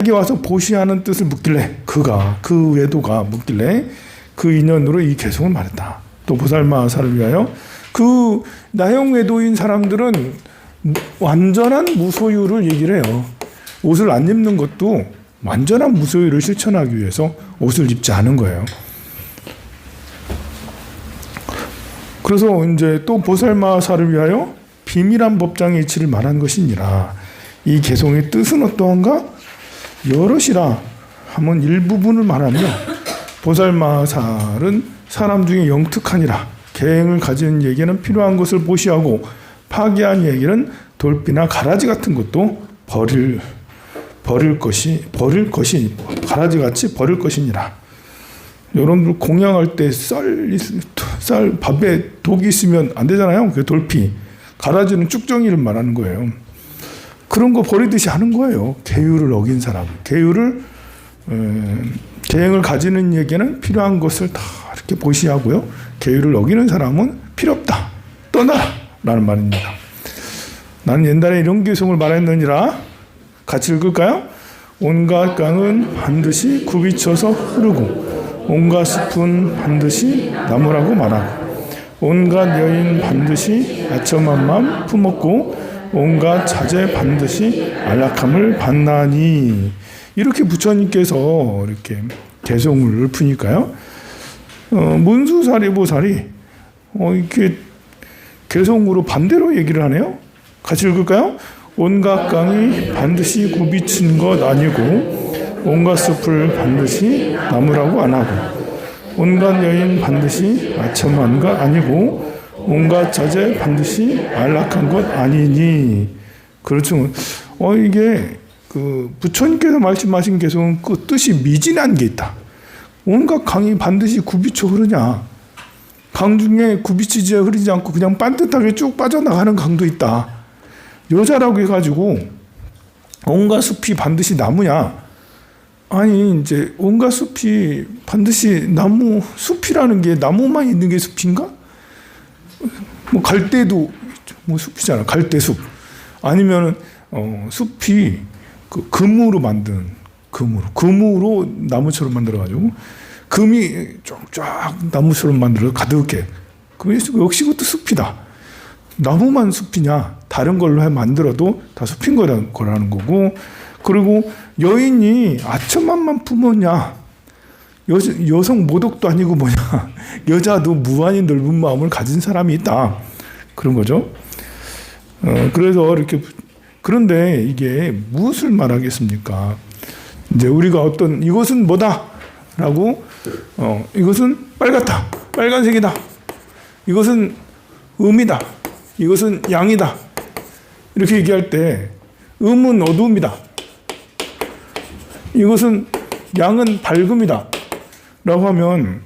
여기 와서 보시하는 뜻을 묻길래 그가 그 외도가 묻길래 그 인연으로 이 개송을 말했다. 또 보살마사를 위하여 그 나형 외도인 사람들은 완전한 무소유를 얘기를 해요. 옷을 안 입는 것도 완전한 무소유를 실천하기 위해서 옷을 입지 않은 거예요. 그래서 이제 또 보살마사를 위하여 비밀한 법장의 이치를 말한 것이니라. 이 개송의 뜻은 어떠한가? 여럿이라 하면 일부분을 말하며 보살마살은 사람 중에 영특하니라. 계행을 가진 얘기는 필요한 것을 보시하고 파기한 얘기는 돌비나 가라지 같은 것도 버릴 것이 가라지같이 버릴 것이니라. 여러분들 공양할 때 쌀 밥에 독이 있으면 안 되잖아요. 그게 돌피. 가라지는 쭉정이를 말하는 거예요. 그런 거 버리듯이 하는 거예요. 계율을 어긴 사람. 계율을 계행을 가지는 얘기는 필요한 것을 다 이렇게 보시하고요. 계율을 어기는 사람은 필요 없다. 떠나라. 라는 말입니다. 나는 옛날에 이런 개송을 말했느니라. 같이 읽을까요? 온갖 강은 반드시 굽이쳐서 흐르고 온갖 숲은 반드시 나무라고 말하고 온갖 여인 반드시 아첨한 맘 품었고 온갖 자제 반드시 안락함을 받나니. 이렇게 부처님께서 이렇게 개송을 푸니까요. 문수사리보살이 이렇게 개송으로 반대로 얘기를 하네요. 같이 읽을까요? 온갖 강이 반드시 굽이친 것 아니고 온갖 숲을 반드시 나무라고 안 하고 온갖 여인 반드시 아첨한 것 아니고 온갖 자제 반드시 안락한 것 아니니. 그렇죠. 이게 그 부처님께서 말씀하신 개송은 그 뜻이 미진한 게 있다. 온갖 강이 반드시 굽이쳐 흐르냐? 강 중에 굽이치지 흐르지 않고 그냥 반듯하게 쭉 빠져나가는 강도 있다. 여자라고 해가지고 온갖 숲이 반드시 나무냐? 아니 이제 온갖 숲이 반드시 나무, 숲이라는 게 나무만 있는 게 숲인가? 뭐 갈대도 뭐 숲이잖아. 갈대숲. 아니면 숲이 그 금으로 만든 금으로 나무처럼 만들어가지고 금이 쫙 나무처럼 만들어 가득해. 그래서 역시 그것도 숲이다. 나무만 숲이냐? 다른 걸로 만들어도 다 숲인 거라는 거고. 그리고 여인이 아첨만만 품었냐? 여성 모독도 아니고 뭐냐? 여자도 무한히 넓은 마음을 가진 사람이 있다. 그런 거죠. 그래서 이렇게 그런데 이게 무엇을 말하겠습니까? 이제 우리가 어떤 이것은 뭐다라고 이것은 빨갛다, 빨간색이다. 이것은 음이다. 이것은 양이다. 이렇게 얘기할 때 음은 어두움이다. 이것은 양은 밝음이다. 라고 하면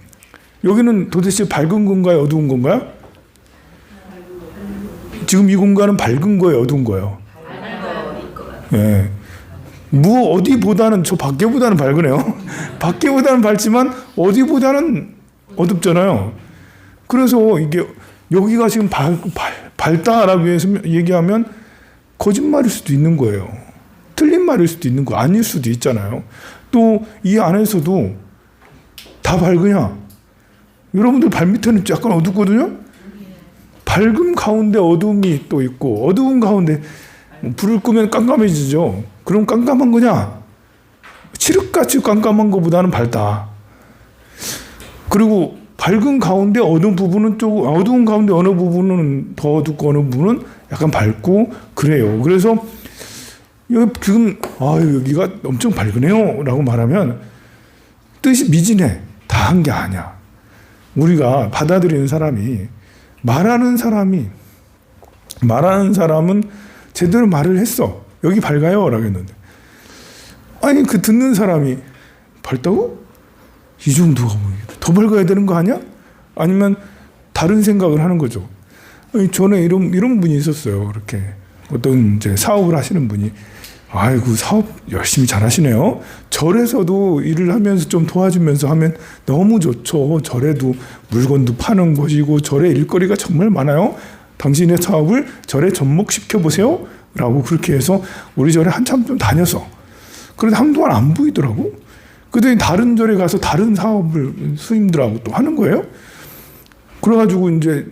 여기는 도대체 밝은 건가요? 어두운 건가요? 지금 이 공간은 밝은 거예요? 어두운 거예요? 예. 어디보다는 저 밖에보다는 밝으네요. 밖에보다는 밝지만 어디보다는 어둡잖아요. 그래서 이게 여기가 지금 밝다라고 해서 얘기하면 거짓말일 수도 있는 거예요. 틀린 말일 수도 있는 거 아닐 수도 있잖아요. 또 이 안에서도 다 밝으냐? 여러분들 발밑에는 약간 어둡거든요. 밝음 가운데 어둠이 또 있고 어두운 가운데 불을 끄면 깜깜해지죠. 그럼 깜깜한 거냐? 칠흑같이 깜깜한 것보다는 밝다. 그리고 밝은 가운데 어두운 부분은 어두운 가운데 어느 부분은 더 어둡고 어느 부분은 약간 밝고 그래요. 그래서 지금 여기가 엄청 밝으네요 라고 말하면 뜻이 미진해. 다 한 게 아니야. 우리가 받아들이는 사람이 말하는 사람은 제대로 말을 했어. 여기 밝아요 라고 했는데 아니 그 듣는 사람이 밝다고? 이 정도가 더 밝아야 되는 거 아니야? 아니면 다른 생각을 하는 거죠. 아니, 전에 이런 분이 있었어요. 이렇게 어떤 이제 사업을 하시는 분이 아이고 사업 열심히 잘하시네요. 절에서도 일을 하면서 좀 도와주면서 하면 너무 좋죠. 절에도 물건도 파는 곳이고 절에 일거리가 정말 많아요. 당신의 사업을 절에 접목시켜 보세요 라고 그렇게 해서 우리 절에 한참 좀 다녀서 그런데 한동안 안 보이더라고. 그랬더니 다른 절에 가서 다른 사업을 스님들하고 또 하는 거예요. 그래가지고 이제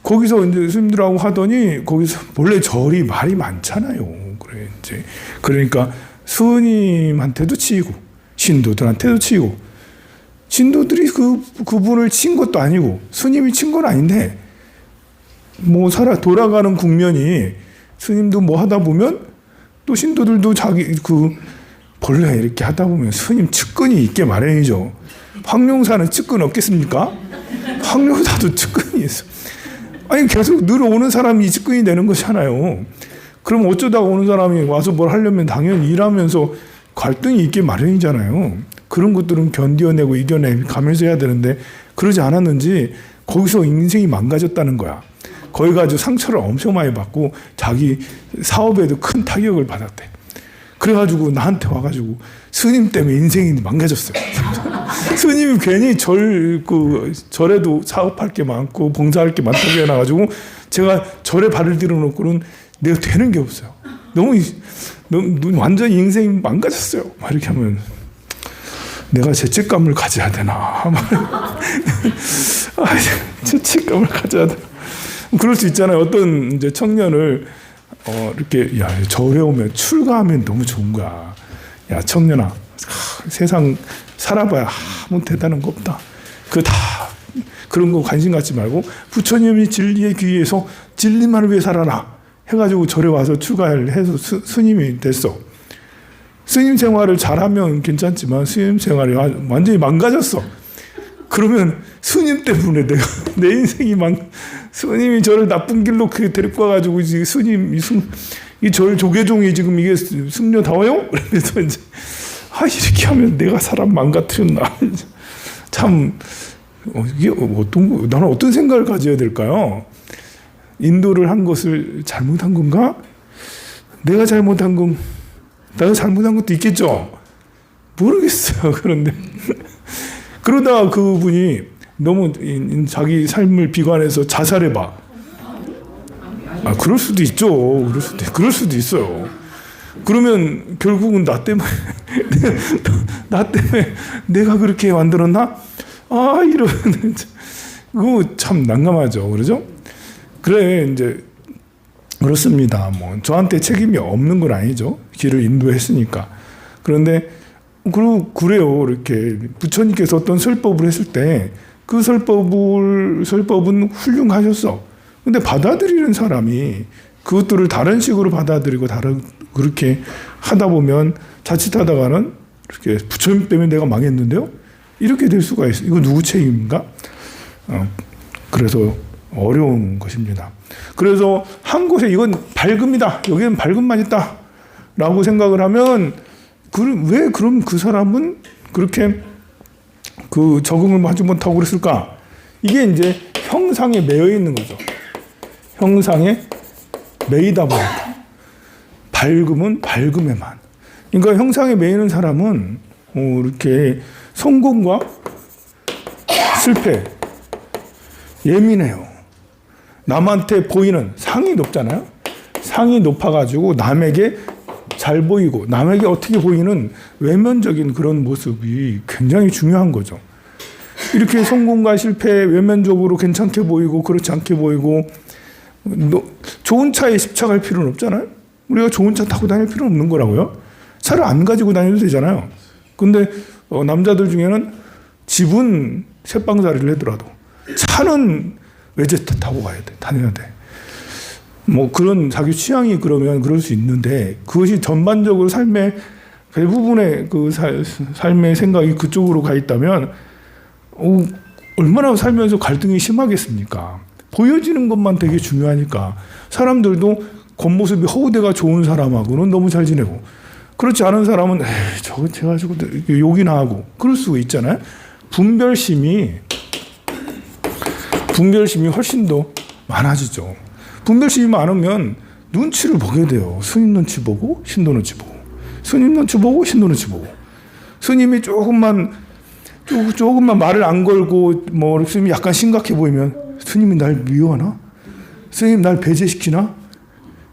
거기서 이제 스님들하고 하더니 거기서 원래 절이 말이 많잖아요. 그래 이제 그러니까 스님한테도 치이고 신도들한테도 치이고 신도들이 그분을 친 것도 아니고 스님이 친 건 아닌데 뭐 돌아가는 국면이 스님도 뭐 하다 보면 또 신도들도 자기 본래 이렇게 하다 보면 스님 측근이 있게 마련이죠. 황룡사는 측근 없겠습니까? 황룡사도 측근이 있어. 아니 계속 늘 오는 사람이 측근이 되는 것이잖아요. 그럼 어쩌다가 오는 사람이 와서 뭘 하려면 당연히 일하면서 갈등이 있게 마련이잖아요. 그런 것들은 견뎌내고 이겨내가면서 해야 되는데 그러지 않았는지 거기서 인생이 망가졌다는 거야. 거기 가지고 상처를 엄청 많이 받고 자기 사업에도 큰 타격을 받았대. 그래가지고 나한테 와가지고 스님 때문에 인생이 망가졌어요. 스님이 괜히 절에도 사업할 게 많고 봉사할 게 많다고 해놔가지고 제가 절에 발을 들여놓고는 내가 되는 게 없어요. 너무 완전 인생이 망가졌어요. 막 이렇게 하면 내가 죄책감을 가져야 되나? 죄책감을 가져야 되나? 그럴 수 있잖아요. 어떤 이제 청년을 이렇게 야 절에 오면 출가하면 너무 좋은 거야. 야 청년아, 세상 살아봐야 아무 대단한 거 없다. 그런 거 관심 갖지 말고 부처님이 진리에 귀해서 진리만을 위해 살아라 해가지고 절에 와서 출가를 해서 스님이 됐어. 스님 생활을 잘하면 괜찮지만 스님 생활이 완전히 망가졌어. 그러면 스님 때문에 내 인생이 스님이 저를 나쁜 길로 데리고 와가지고 스님 이 절 조계종이 지금 이게 승려다워요? 그래서 이제 이렇게 하면 내가 사람 망가뜨렸나? 참 이게 나는 어떤 생각을 가져야 될까요? 인도를 한 것을 잘못한 건가? 내가 잘못한 것도 있겠죠. 모르겠어요. 그런데 그러다가 그분이 너무 자기 삶을 비관해서 자살해봐. 그럴 수도 있죠. 그럴 수도 있어요. 그러면 결국은 나 때문에 내가 그렇게 만들었나? 이런 그거 참 난감하죠. 그러죠? 그래 이제 그렇습니다. 뭐 저한테 책임이 없는 건 아니죠. 길을 인도했으니까. 그런데 그래요. 이렇게 부처님께서 어떤 설법을 했을 때 그 설법은 훌륭하셨어. 근데 받아들이는 사람이 그것들을 다른 식으로 받아들이고 그렇게 하다 보면 자칫하다가는 이렇게 부처님 때문에 내가 망했는데요? 이렇게 될 수가 있어요. 이거 누구 책임인가? 그래서 어려운 것입니다. 그래서 한 곳에 이건 밝음이다. 여기는 밝음만 있다. 라고 생각을 하면 왜 그럼 그 사람은 그렇게 적응을 하지 못하고 그랬을까? 이게 이제 형상에 매여 있는 거죠. 형상에 매이다 보니까. 밝음은 밝음에만. 그러니까 형상에 매이는 사람은 이렇게 성공과 실패, 예민해요. 남한테 보이는 상이 높잖아요. 상이 높아가지고 남에게 잘 보이고 남에게 어떻게 보이는 외면적인 그런 모습이 굉장히 중요한 거죠. 이렇게 성공과 실패 외면적으로 괜찮게 보이고 그렇지 않게 보이고 좋은 차에 집착할 필요는 없잖아요. 우리가 좋은 차 타고 다닐 필요는 없는 거라고요. 차를 안 가지고 다녀도 되잖아요. 근데 남자들 중에는 집은 새빵살이를 하더라도 차는 외제차 타고 가야 돼. 다녀야 돼. 뭐 그런 자기 취향이 그러면 그럴 수 있는데 그것이 전반적으로 삶의 대부분의 삶의 생각이 그쪽으로 가 있다면 얼마나 살면서 갈등이 심하겠습니까? 보여지는 것만 되게 중요하니까 사람들도 겉모습이 허우대가 좋은 사람하고는 너무 잘 지내고 그렇지 않은 사람은 저거 해가지고 욕이나 하고 그럴 수 있잖아요. 분별심이 훨씬 더 많아지죠. 분별심이 많으면 눈치를 보게 돼요. 스님 눈치 보고 신도 눈치 보고 스님 눈치 보고 신도 눈치 보고 스님이 조금만 말을 안 걸고 뭐 스님이 약간 심각해 보이면 스님이 날 미워하나? 스님 날 배제시키나?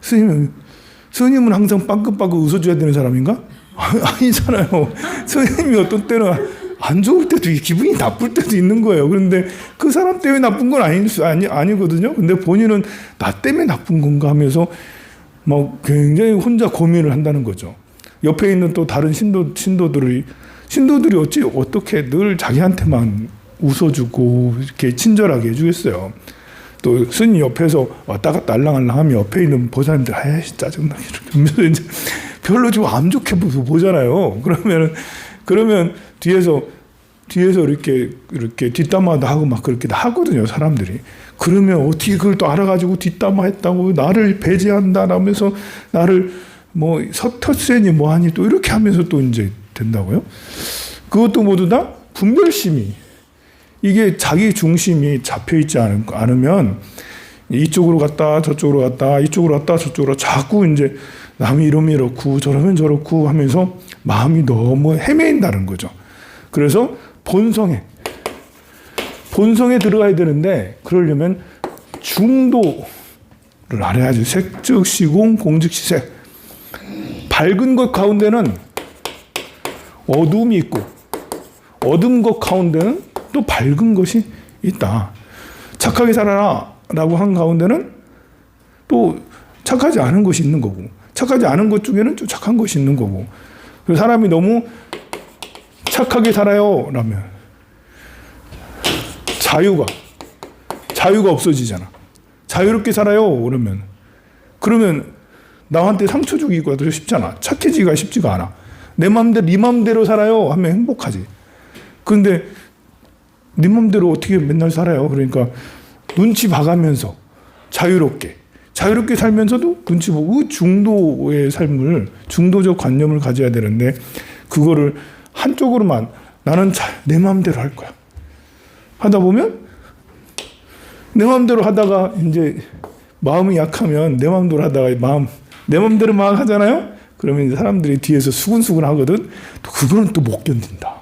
스님은 항상 빵긋빵긋 웃어줘야 되는 사람인가? 아니잖아요. 선생님이 어떤 때는 안 좋을 때도 기분이 나쁠 때도 있는 거예요. 그런데 그 사람 때문에 나쁜 건 아니거든요. 근데 본인은 나 때문에 나쁜 건가 하면서 막 굉장히 혼자 고민을 한다는 거죠. 옆에 있는 또 다른 신도들이 어떻게 늘 자기한테만 웃어주고 이렇게 친절하게 해주겠어요. 또 스님 옆에서 왔다 갔다 알랑알랑하면 옆에 있는 보살님들 아이씨 짜증나 이러면서 이제 별로 좀 안 좋게 보잖아요. 그러면 뒤에서 이렇게 뒷담화도 하고 막 그렇게 하거든요, 사람들이. 그러면 어떻게 그걸 또 알아가지고 뒷담화했다고 나를 배제한다라면서 나를 뭐 텃세니 뭐하니 또 이렇게 하면서 또 이제 된다고요? 그것도 모두 다 분별심이, 이게 자기 중심이 잡혀 있지 않으면 이쪽으로 갔다 저쪽으로 갔다 이쪽으로 갔다 저쪽으로 자꾸 이제 남이 이러면 이렇고 저러면 저렇고 하면서 마음이 너무 헤매인다는 거죠. 그래서 본성에 들어가야 되는데, 그러려면 중도를 알아야지. 색즉 시공 공즉 시색. 밝은 것 가운데는 어둠이 있고 어두운 것 가운데는 또 밝은 것이 있다. 착하게 살아라 라고 한 가운데는 또 착하지 않은 것이 있는 거고, 착하지 않은 것 중에는 좀 착한 것이 있는 거고. 사람이 너무 착하게 살아요 라면 자유가 없어지잖아. 자유롭게 살아요 그러면 나한테 상처 주기가 더 쉽잖아. 착해지기가 쉽지가 않아. 내 맘대로 네 맘대로 살아요 하면 행복하지. 근데 네 맘대로 어떻게 맨날 살아요? 그러니까 눈치 봐가면서 자유롭게 살면서도 눈치 보고 중도의 삶을, 중도적 관념을 가져야 되는데, 그거를 한쪽으로만 나는 내 마음대로 할 거야 하다 보면, 내 마음대로 하다가 이제 마음이 약하면 내 마음대로 하다가 내 마음대로 막 하잖아요. 그러면 이제 사람들이 뒤에서 수근수근 하거든. 또 그거는 또 못 견딘다.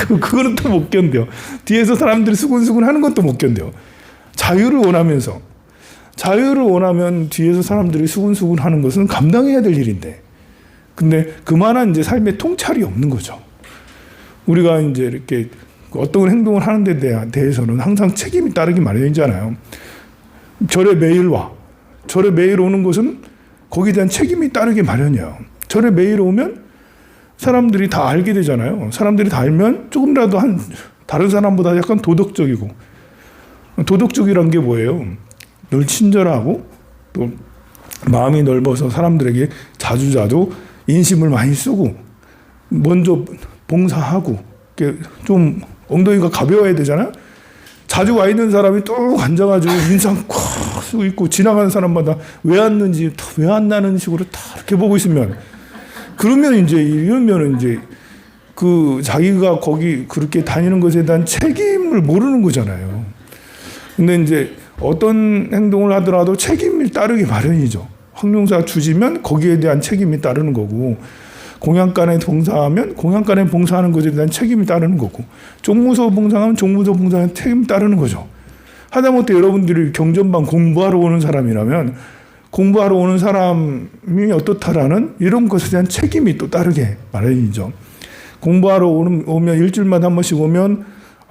그거는 또 못 견뎌. 뒤에서 사람들이 수근수근 하는 것도 못 견뎌. 자유를 원하면 뒤에서 사람들이 수근수근 하는 것은 감당해야 될 일인데, 근데 그만한 이제 삶의 통찰이 없는 거죠. 우리가 이제 이렇게 어떤 행동을 하는 데 대해서는 항상 책임이 따르기 마련이잖아요. 절에 매일 오는 것은 거기에 대한 책임이 따르기 마련이에요. 절에 매일 오면 사람들이 다 알게 되잖아요. 사람들이 다 알면 조금이라도 다른 사람보다 약간 도덕적이고, 도덕적이란 게 뭐예요? 늘 친절하고 또 마음이 넓어서 사람들에게 자주자주 인심을 많이 쓰고 먼저 봉사하고, 좀 엉덩이가 가벼워야 되잖아요. 자주 와 있는 사람이 뚝 앉아가지고 인상 콱 쓰고 있고 지나가는 사람마다 왜 왔는지 왜 안 나는 식으로 다 이렇게 보고 있으면, 그러면 이제 그 자기가 거기 그렇게 다니는 것에 대한 책임을 모르는 거잖아요. 근데 이제 어떤 행동을 하더라도 책임을 따르기 마련이죠. 황룡사 주지면 거기에 대한 책임이 따르는 거고, 공양간에 봉사하면 공양간에 봉사하는 것에 대한 책임이 따르는 거고, 종무소 봉사하면 종무소 봉사하는 책임이 따르는 거죠. 하다못해 여러분들이 경전방 공부하러 오는 사람이라면 공부하러 오는 사람이 어떻다라는 이런 것에 대한 책임이 또 따르게 마련이죠. 공부하러 오면 일주일마다 한 번씩 오면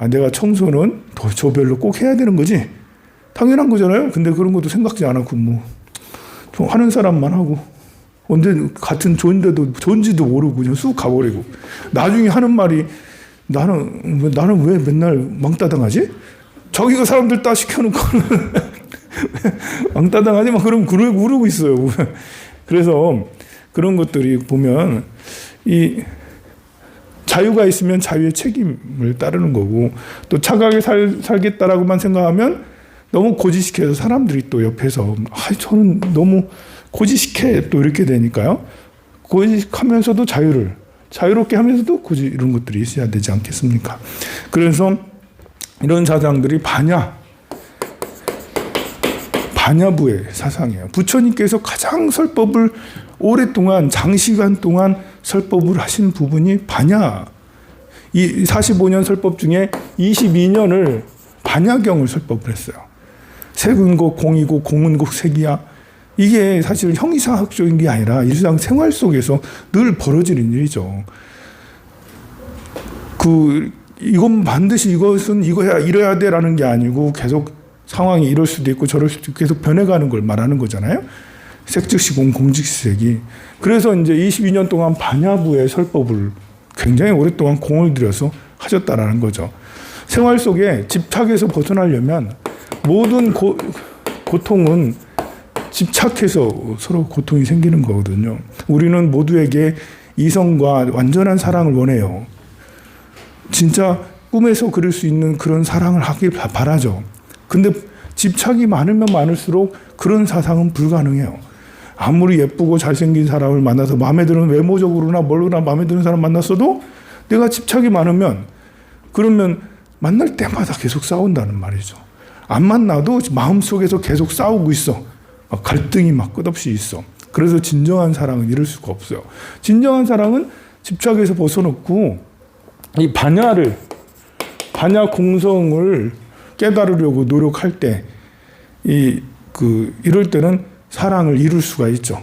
내가 청소는 조별로 꼭 해야 되는 거지. 당연한 거잖아요. 근데 그런 것도 생각지 않았고 좀 하는 사람만 하고, 언제 같은 존지도 모르고 그냥 쑥 가버리고, 나중에 하는 말이 나는 왜 맨날 망따당하지? 저기가 사람들 다 시켜놓고는 망따당하지? 막 그러고 있어요. 그래서 그런 것들이 보면 이 자유가 있으면 자유의 책임을 따르는 거고, 또 착하게 살겠다라고만 생각하면 너무 고지시켜서 사람들이 또 옆에서 저는 너무 고지시켜 또 이렇게 되니까요. 고지하면서도 자유롭게 하면서도 굳이 이런 것들이 있어야 되지 않겠습니까? 그래서 이런 사상들이 반야부의 사상이에요. 부처님께서 가장 설법을 오랫동안 장시간 동안 설법을 하신 부분이 반야. 이 45년 설법 중에 22년을 반야경을 설법을 했어요. 색은곡 공이고 공은곡 색이야. 이게 사실은 형이상학적인 게 아니라 일상생활 속에서 늘 벌어지는 일이죠. 이건 반드시 이것은 이래야 돼라는 게 아니고 계속 상황이 이럴 수도 있고 저럴 수도 있고 계속 변해가는 걸 말하는 거잖아요. 색즉시공 공직시색이. 그래서 이제 22년 동안 반야부의 설법을 굉장히 오랫동안 공을 들여서 하셨다라는 거죠. 생활 속에 집착에서 벗어나려면 모든 고통은 집착해서 서로 고통이 생기는 거거든요. 우리는 모두에게 이성과 완전한 사랑을 원해요. 진짜 꿈에서 그릴 수 있는 그런 사랑을 하길 바라죠. 근데 집착이 많으면 많을수록 그런 사상은 불가능해요. 아무리 예쁘고 잘생긴 사람을 만나서 마음에 드는 외모적으로나 뭘로나 마음에 드는 사람 만났어도 내가 집착이 많으면 그러면 만날 때마다 계속 싸운다는 말이죠. 안 만나도 마음속에서 계속 싸우고 있어. 갈등이 막 끝없이 있어. 그래서 진정한 사랑은 이룰 수가 없어요. 진정한 사랑은 집착에서 벗어났고 이 반야 공성을 깨달으려고 노력할 때 이럴 때는 사랑을 이룰 수가 있죠.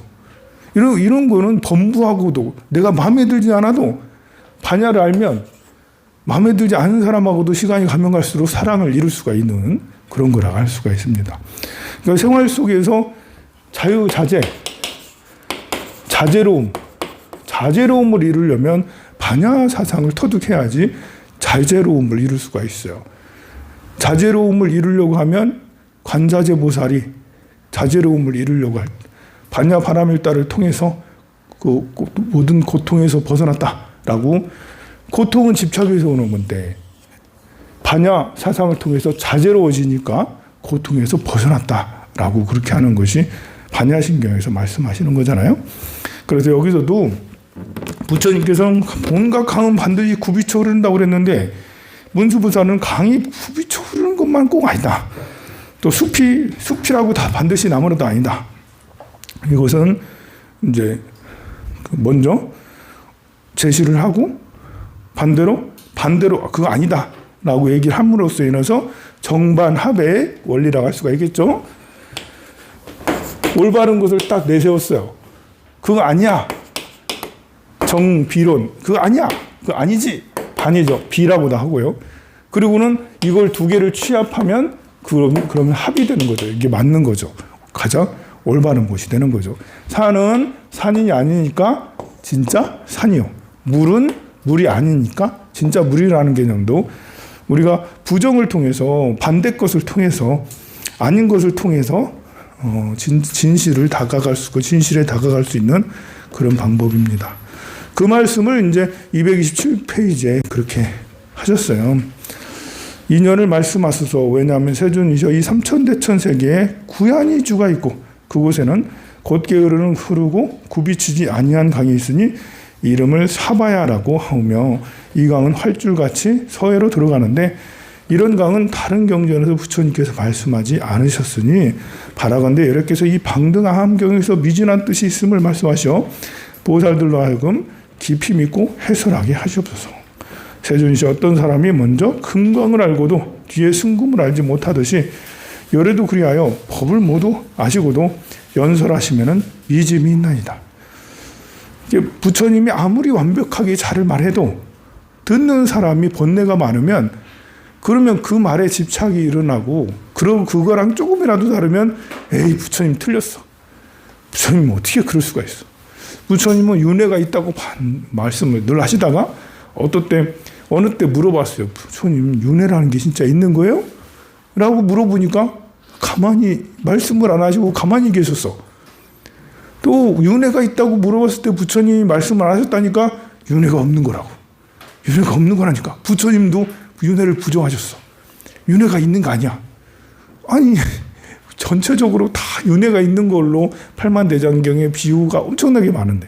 이런 거는 범부하고도 내가 마음에 들지 않아도 반야를 알면 마음에 들지 않은 사람하고도 시간이 가면 갈수록 사랑을 이룰 수가 있는 그런 거라고 할 수가 있습니다. 그러니까 생활 속에서 자제로움을 이루려면 반야 사상을 터득해야지 자제로움을 이룰 수가 있어요. 자제로움을 이루려고 하면 관자재보살이 자제로움을 이루려고 할 반야 바람일다를 통해서 그 모든 고통에서 벗어났다라고. 고통은 집착에서 오는 건데 반야 사상을 통해서 자제로워지니까 고통에서 벗어났다라고 그렇게 하는 것이 반야신경에서 말씀하시는 거잖아요. 그래서 여기서도 부처님께서는 온갖 강은 반드시 굽이쳐 흐른다고 그랬는데 문수부사는 강이 굽이쳐 흐르는 것만 꼭 아니다. 또 숲이라고 다 반드시 나무라도 아니다. 이것은 이제 먼저 제시를 하고 반대로 그거 아니다 라고 얘기를 함으로써 인해서 정반합의 원리라고 할 수가 있겠죠. 올바른 것을 딱 내세웠어요. 그거 아니야. 정비론. 그거 아니야. 그거 아니지. 반이죠. 비라고도 하고요. 그리고는 이걸 두 개를 취합하면 그러면 합이 되는 거죠. 이게 맞는 거죠. 가장 올바른 것이 되는 거죠. 산은 산이 아니니까 진짜 산이요. 물은 물이 아니니까 진짜 물이라는 개념도 우리가 부정을 통해서 반대 것을 통해서 아닌 것을 통해서 진실에 다가갈 수 있는 그런 방법입니다. 그 말씀을 이제 227페이지에 그렇게 하셨어요. 인연을 말씀하소서. 왜냐하면 세존이셔 이 삼천대천 세계에 구야니주가 있고 그곳에는 곧게 흐르고 굽이치지 아니한 강이 있으니 이름을 사바야라고 하며 이 강은 활줄같이 서해로 들어가는데 이런 강은 다른 경전에서 부처님께서 말씀하지 않으셨으니 바라건대 여러께서 이 방등아함경에서 미진한 뜻이 있음을 말씀하셔 보살들로 하여금 깊이 믿고 해설하게 하시옵소서. 세존이시 어떤 사람이 먼저 금광을 알고도 뒤에 승금을 알지 못하듯이 열에도 그리하여 법을 모두 아시고도 연설하시면은 이짐이 있나이다. 부처님이 아무리 완벽하게 잘 말해도 듣는 사람이 번뇌가 많으면 그러면 그 말에 집착이 일어나고 그러고 그거랑 조금이라도 다르면 에이 부처님 틀렸어. 부처님 어떻게 그럴 수가 있어. 부처님은 윤회가 있다고 말씀을 늘 하시다가 어느 때 물어봤어요. 부처님 윤회라는 게 진짜 있는 거예요? 라고 물어보니까 가만히 말씀을 안 하시고 가만히 계셨어. 또 윤회가 있다고 물어봤을 때 부처님이 말씀을 안 하셨다니까 윤회가 없는 거라고. 윤회가 없는 거라니까. 부처님도 윤회를 부정하셨어. 윤회가 있는 거 아니야. 아니 전체적으로 다 윤회가 있는 걸로 팔만대장경의 비유가 엄청나게 많은데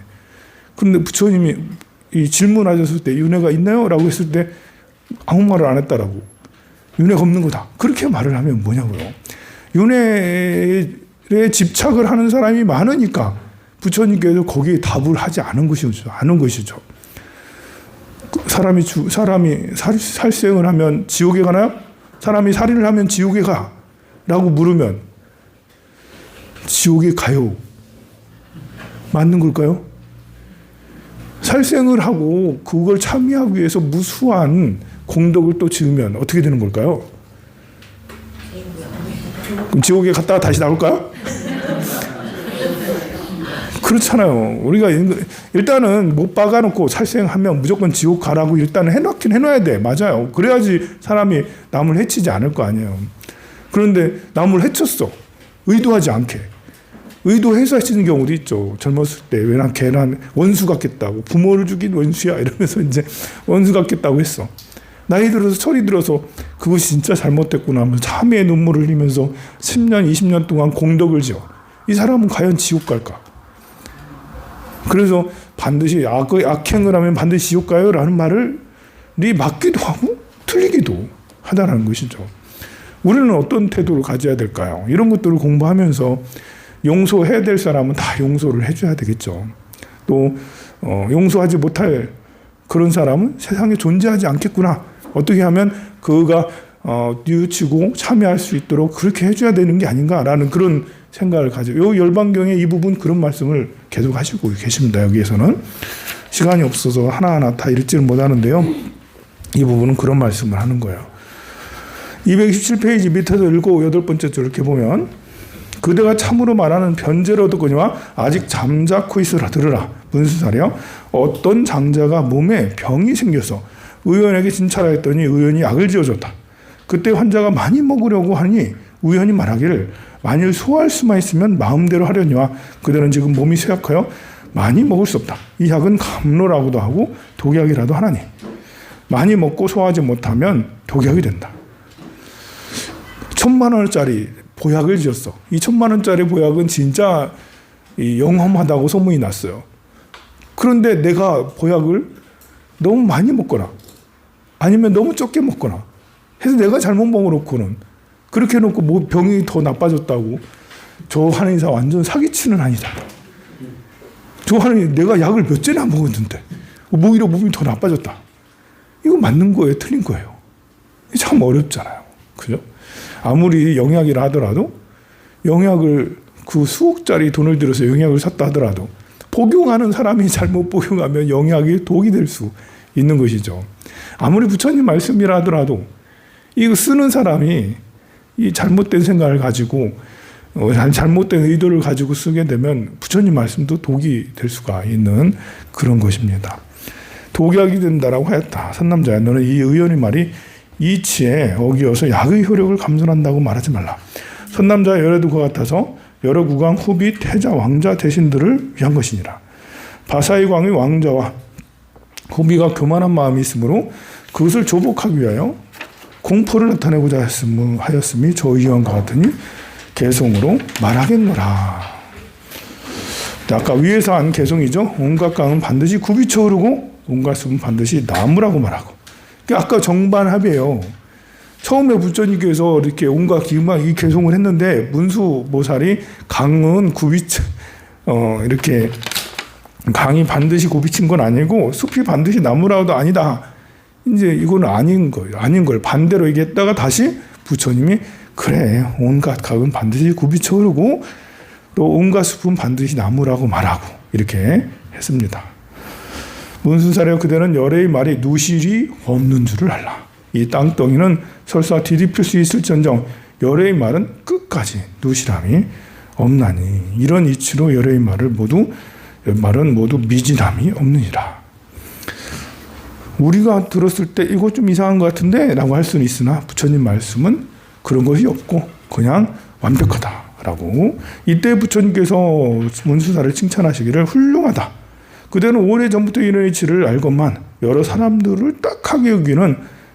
근데 부처님이 이 질문하셨을 때 윤회가 있나요? 라고 했을 때 아무 말을 안 했다라고. 윤회가 없는 거다. 그렇게 말을 하면 뭐냐고요. 윤회에 집착을 하는 사람이 많으니까 부처님께서 거기에 답을 하지 않은 것이죠. 사람이 살생을 하면 지옥에 가나요? 사람이 살인을 하면 지옥에 가? 라고 물으면 지옥에 가요. 맞는 걸까요? 살생을 하고 그걸 참여하기 위해서 무수한 공덕을 또 지으면 어떻게 되는 걸까요? 그럼 지옥에 갔다가 다시 나올까요? 그렇잖아요. 우리가 일단은 못 박아놓고 살생하면 무조건 지옥 가라고 일단은 해놓긴 해놔야 돼. 맞아요. 그래야지 사람이 남을 해치지 않을 거 아니에요. 그런데 남을 해쳤어. 의도하지 않게. 의도해서 해치는 경우도 있죠. 젊었을 때 왜 난 걔는 원수 같겠다고. 부모를 죽인 원수야 이러면서 이제 원수 같겠다고 했어. 나이 들어서 철이 들어서 그것이 진짜 잘못됐구나 하면서 참회의 눈물을 흘리면서 10년 20년 동안 공덕을 지어. 이 사람은 과연 지옥 갈까? 그래서 반드시 악행을 하면 반드시 지옥 가요 라는 말을 맞기도 하고 틀리기도 하다는 것이죠. 우리는 어떤 태도를 가져야 될까요? 이런 것들을 공부하면서 용서해야 될 사람은 다 용서를 해줘야 되겠죠. 또 용서하지 못할 그런 사람은 세상에 존재하지 않겠구나. 어떻게 하면 그가 뉘우치고 참여할 수 있도록 그렇게 해줘야 되는 게 아닌가라는 그런 생각을 가지고 요 열반경의 이 부분 그런 말씀을 계속 하시고 계십니다. 여기에서는 시간이 없어서 하나하나 다 읽지는 못하는데요. 이 부분은 그런 말씀을 하는 거예요. 227페이지 밑에서 7, 8번째 줄 이렇게 보면 그대가 참으로 말하는 변제로 듣거니와 아직 잠자코 있으라 들으라. 문수사려 어떤 장자가 몸에 병이 생겨서 의원에게 진찰하였더니 의원이 약을 지어줬다. 그때 환자가 많이 먹으려고 하니 의원이 말하기를 만일 소화할 수만 있으면 마음대로 하려니와 그대는 지금 몸이 쇠약하여 많이 먹을 수 없다. 이 약은 감로라고도 하고 독약이라도 하나니 많이 먹고 소화하지 못하면 독약이 된다. 1,000만 원짜리 보약을 지었어. 이 1,000만 원짜리 보약은 진짜 영험하다고 소문이 났어요. 그런데 내가 보약을 너무 많이 먹거나 아니면 너무 적게 먹거나 해서 내가 잘못 먹어놓고는 그렇게 해놓고 뭐 병이 더 나빠졌다고 저 한의사 완전 사기치는 한의사. 저 한의 내가 약을 몇 잔이나 먹었는데 오히려 몸이 더 나빠졌다. 이거 맞는 거예요? 틀린 거예요? 참 어렵잖아요. 그죠? 아무리 영약이라 하더라도 영약을 그 수억짜리 돈을 들여서 영약을 샀다 하더라도 복용하는 사람이 잘못 복용하면 영약이 독이 될 수 있는 것이죠. 아무리 부처님 말씀이라 하더라도 이거 쓰는 사람이 이 잘못된 생각을 가지고 잘못된 의도를 가지고 쓰게 되면 부처님 말씀도 독이 될 수가 있는 그런 것입니다. 독약이 된다라고 하였다. 선남자야 너는 이 의원의 말이 이치에 어기어서 약의 효력을 감소한다고 말하지 말라. 선남자의 열애도 그와 같아서 여러 국왕 후비 태자 왕자 대신들을 위한 것이니라. 바사의 왕의 왕자와 후비가 교만한 마음이 있으므로 그것을 조복하기 위하여 공포를 나타내고자 하였음이 저 이왕과 같으니 개송으로 말하겠노라. 아까 위에서 한 개송이죠. 온갖 강은 반드시 굽이쳐 흐르고 온갖 숲은 반드시 나무라고 말하고. 아까 정반합이에요. 처음에 부처님께서 이렇게 온갖 기만 이 개송을 했는데 문수보살이 강은 이렇게 강이 반드시 굽이친 건 아니고 숲이 반드시 나무라도 아니다. 이제 이건 아닌 걸 반대로 얘기했다가 다시 부처님이 그래 온갖 강은 반드시 굽이쳐 흐르고 또 온갖 숲은 반드시 나무라고 말하고 이렇게 했습니다. 문수사려 그대는 열애의 말이 누실이 없는 줄을 알라. 이 땅덩이는 설사 뒤집힐 수 있을전정 열애의 말은 끝까지 누실함이 없나니 이런 이치로 열애의 말은 모두 미진함이 없느니라. 우리가 들었을 때 이거 좀 이상한 것 같은데 라고 할 수는 있으나 부처님 말씀은 그런 것이 없고 그냥 완벽하다라고 이때 부처님께서 문수사를 칭찬하시기를 훌륭하다. 그대는 오래전부터 이런 이치를 알건만 여러 사람들을 딱하게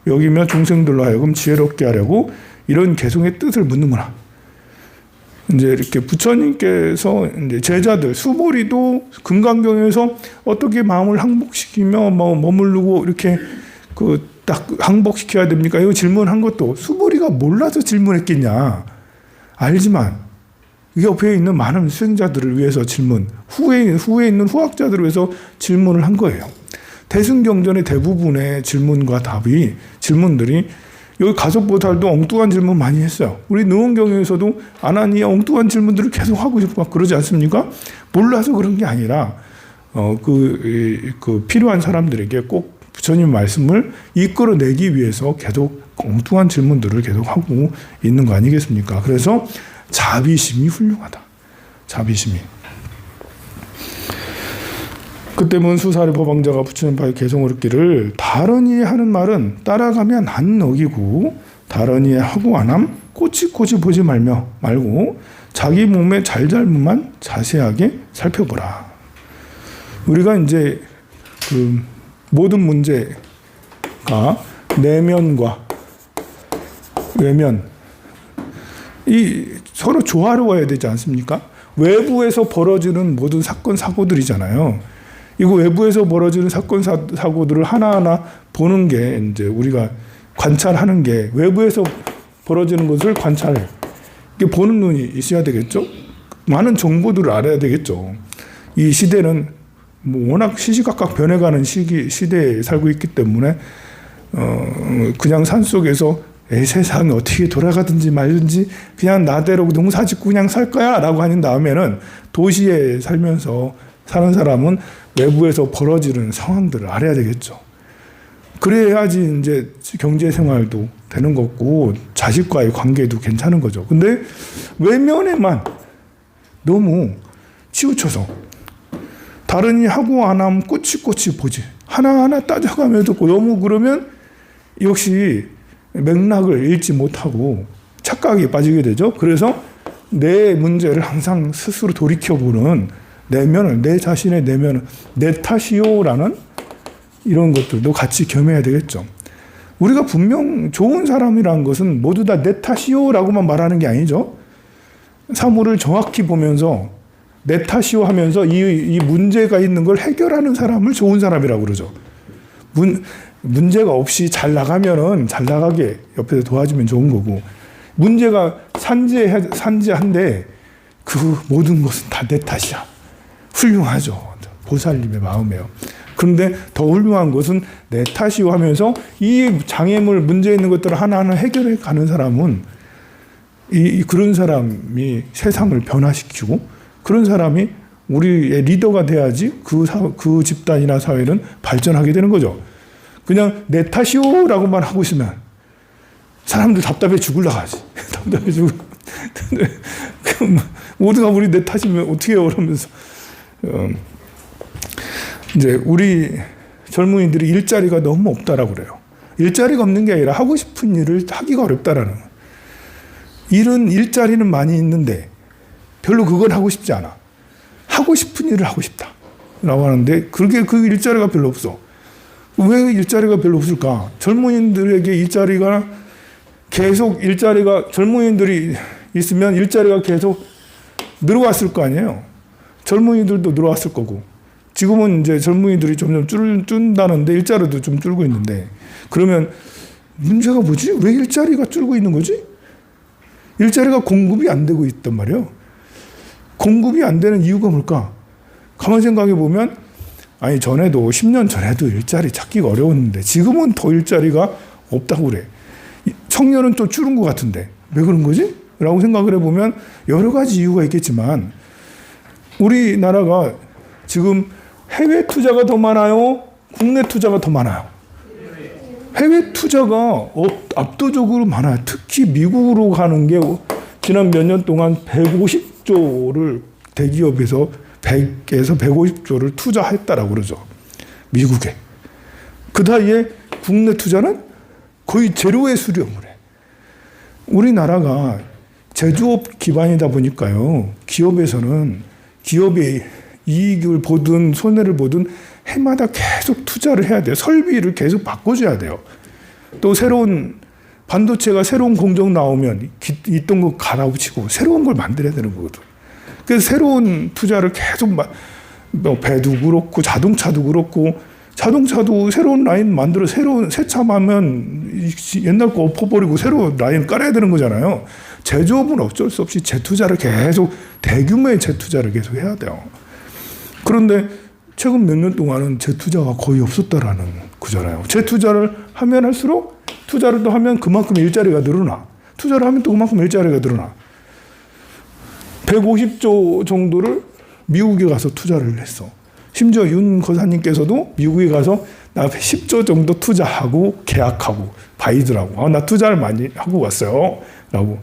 여기며 중생들로 하여금 지혜롭게 하려고 이런 개송의 뜻을 묻는구나. 이제 이렇게 부처님께서 이제 제자들 수보리도 금강경에서 어떻게 마음을 항복시키며 머무르고 이렇게 딱 항복시켜야 됩니까? 이거 질문한 것도 수보리가 몰라서 질문했겠냐? 알지만 옆에 있는 많은 수행자들을 위해서 후에 있는 후학자들을 위해서 질문을 한 거예요. 대승경전의 대부분의 질문들이 여기 가섭보살도 엉뚱한 질문 많이 했어요. 우리 능원경에서도 안 하니 엉뚱한 질문들을 계속 하고 싶고 막 그러지 않습니까? 몰라서 그런 게 아니라 그 필요한 사람들에게 꼭 부처님 말씀을 이끌어내기 위해서 계속 엉뚱한 질문들을 계속 하고 있는 거 아니겠습니까? 그래서 자비심이 훌륭하다. 자비심이. 그때 문수사리 법왕자가 부처님 바에 개송을 얻기를 다른 이의 하는 말은 따라가면 안 어기고 다른 이의 하고 안함 꼬치꼬치 보지 말고 자기 몸의 잘잘못만 자세하게 살펴보라. 우리가 이제 그 모든 문제가 내면과 외면 이 서로 조화로워야 되지 않습니까? 외부에서 벌어지는 모든 사건 사고들이잖아요. 이거 외부에서 벌어지는 사건 사고들을 하나하나 보는 게 이제 우리가 관찰하는 게 외부에서 벌어지는 것을 관찰해. 이게 보는 눈이 있어야 되겠죠. 많은 정보들을 알아야 되겠죠. 이 시대는 뭐 워낙 시시각각 변해가는 시대에 살고 있기 때문에 그냥 산속에서 세상이 어떻게 돌아가든지 말든지 그냥 나대로 농사짓고 그냥 살 거야 라고 하는 다음에는 도시에 살면서 사는 사람은 외부에서 벌어지는 상황들을 알아야 되겠죠. 그래야지 이제 경제 생활도 되는 거고 자식과의 관계도 괜찮은 거죠. 근데 외면에만 너무 치우쳐서 다른 이 하고 안 하면 꼬치꼬치 보지. 하나하나 따져가면서 너무 그러면 역시 맥락을 읽지 못하고 착각에 빠지게 되죠. 그래서 내 문제를 항상 스스로 돌이켜보는 내면을, 내 자신의 내면을 내 탓이요라는 이런 것들도 같이 겸해야 되겠죠. 우리가 분명 좋은 사람이라는 것은 모두 다 내 탓이요라고만 말하는 게 아니죠. 사물을 정확히 보면서 내 탓이요 하면서 이 문제가 있는 걸 해결하는 사람을 좋은 사람이라고 그러죠. 문제가 없이 잘 나가면은 잘 나가게 옆에서 도와주면 좋은 거고, 문제가 산재한데 그 모든 것은 다 내 탓이야. 훌륭하죠. 보살님의 마음이에요. 그런데 더 훌륭한 것은 내 탓이요 하면서 이 장애물, 문제 있는 것들을 하나하나 해결해 가는 사람은 그런 사람이 세상을 변화시키고 그런 사람이 우리의 리더가 돼야지 그 집단이나 사회는 발전하게 되는 거죠. 그냥 내 탓이요라고만 하고 있으면 사람들 답답해 죽으려고 하지. 답답해 죽고. 모두가 우리 내 탓이면 어떻게 해요? 그러면서. 이제 우리 젊은이들이 일자리가 너무 없다라고 그래요. 일자리가 없는 게 아니라 하고 싶은 일을 하기가 어렵다라는 거예요. 일자리는 많이 있는데 별로 그건 하고 싶지 않아. 하고 싶은 일을 하고 싶다라고 하는데 그렇게 그 일자리가 별로 없어. 왜 일자리가 별로 없을까? 젊은이들에게 젊은이들이 있으면 일자리가 계속 늘어왔을 거 아니에요. 젊은이들도 늘어왔을 거고. 지금은 이제 젊은이들이 점점 줄다는데 일자리도 좀 줄고 있는데, 그러면 문제가 뭐지? 왜 일자리가 줄고 있는 거지? 일자리가 공급이 안 되고 있단 말이에요. 공급이 안 되는 이유가 뭘까? 가만 생각해 보면, 아니 전에도 10년 전에도 일자리 찾기가 어려웠는데 지금은 더 일자리가 없다고 그래. 청년은 또 줄은 것 같은데 왜 그런 거지? 라고 생각을 해보면 여러 가지 이유가 있겠지만, 우리나라가 지금 해외 투자가 더 많아요? 국내 투자가 더 많아요? 해외 투자가 압도적으로 많아요. 특히 미국으로 가는 게 지난 몇 년 동안 150조를 대기업에서 100에서 150조를 투자했다라고 그러죠. 미국에. 그 사이에 국내 투자는 거의 제로의 수렴을 해. 우리나라가 제조업 기반이다 보니까요. 기업에서는 기업의 이익을 보든 손해를 보든 해마다 계속 투자를 해야 돼요. 설비를 계속 바꿔줘야 돼요. 또 새로운 반도체가 새로운 공정 나오면 있던 거 갈아붙이고 새로운 걸 만들어야 되는 거거든. 그래서 새로운 투자를 계속 배도 그렇고 자동차도 그렇고, 자동차도 새로운 라인 만들어 새 차 하면 옛날 거 엎어버리고 새로운 라인 깔아야 되는 거잖아요. 제조업은 어쩔 수 없이 재투자를 계속, 대규모의 재투자를 계속 해야 돼요. 그런데 최근 몇 년 동안은 재투자가 거의 없었다라는 거잖아요. 재투자를 하면 할수록 투자를 또 하면 그만큼 일자리가 늘어나. 투자를 하면 또 그만큼 일자리가 늘어나. 150조 정도를 미국에 가서 투자를 했어. 심지어 윤 거사님께서도 미국에 가서 나 10조 정도 투자하고 계약하고 바이드라고 나 투자를 많이 하고 왔어요 라고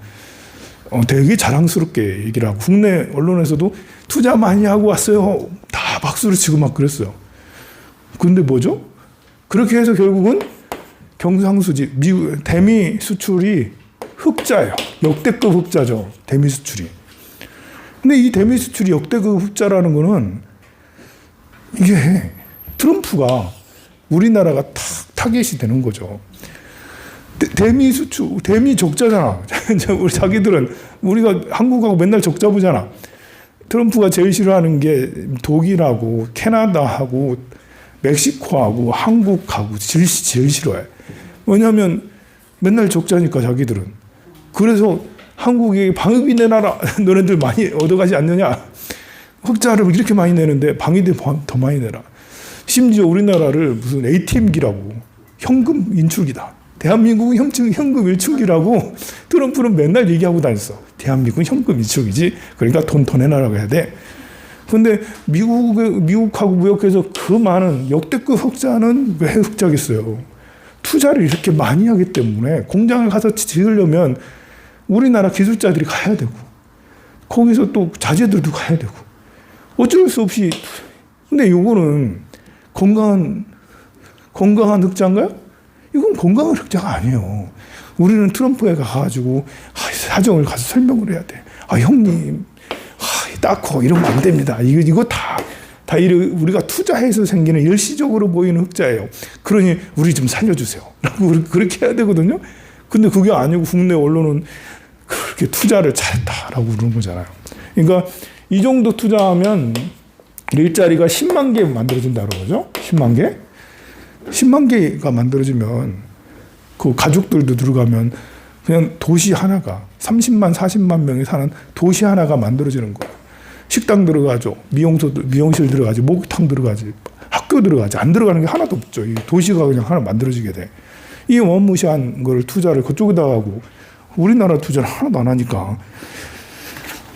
되게 자랑스럽게 얘기를 하고 국내 언론에서도 투자 많이 하고 왔어요 다 박수를 치고 막 그랬어요. 근데 뭐죠? 그렇게 해서 결국은 경상수지 미국 대미 수출이 흑자예요. 역대급 흑자죠. 대미 수출이. 근데 이 대미 수출이 역대급 흑자라는 거는 이게 트럼프가 우리나라가 타겟이 되는 거죠. 대미 수출, 대미 적자잖아. 우리 자기들은 우리가 한국하고 맨날 적자 보잖아. 트럼프가 제일 싫어하는 게 독일하고 캐나다하고 멕시코하고 한국하고 제일 싫어해. 왜냐하면 맨날 적자니까 자기들은. 그래서 한국이 방위비 내놔라. 너네들 많이 얻어가지 않느냐. 흑자를 이렇게 많이 내는데 방위비 더 많이 내라. 심지어 우리나라를 무슨 ATM기라고 현금 인출기다. 대한민국은 현금 일출기라고 트럼프는 맨날 얘기하고 다녔어. 대한민국은 현금 일출기지. 그러니까 돈 더 내놔라고 해야 돼. 근데 미국하고 무역해서 그 많은 역대급 흑자는 왜 흑자겠어요? 투자를 이렇게 많이 하기 때문에 공장을 가서 지으려면 우리나라 기술자들이 가야 되고 거기서 또 자재들도 가야 되고 어쩔 수 없이. 근데 이거는 건강한 흑자인가요? 이건 건강한 흑자가 아니에요. 우리는 트럼프에 가가지고 사정을 가서 설명을 해야 돼. 형님, 딱코 이러면 안 됩니다. 이거 다 우리가 투자해서 생기는 일시적으로 보이는 흑자예요. 그러니 우리 좀 살려주세요. 라고 그렇게 해야 되거든요. 근데 그게 아니고 국내 언론은 그렇게 투자를 잘했다라고 그러는 거잖아요. 그러니까 이 정도 투자하면 일자리가 10만 개 만들어진다고 그러죠. 10만 개? 10만 개가 만들어지면 그 가족들도 들어가면 그냥 도시 하나가 30만, 40만 명이 사는 도시 하나가 만들어지는 거예요. 식당 들어가죠. 미용실 들어가지. 목욕탕 들어가지. 학교 들어가지. 안 들어가는 게 하나도 없죠. 이 도시가 그냥 하나 만들어지게 돼. 이 어마무시한 거를 투자를 그쪽에다 하고 우리나라 투자를 하나도 안 하니까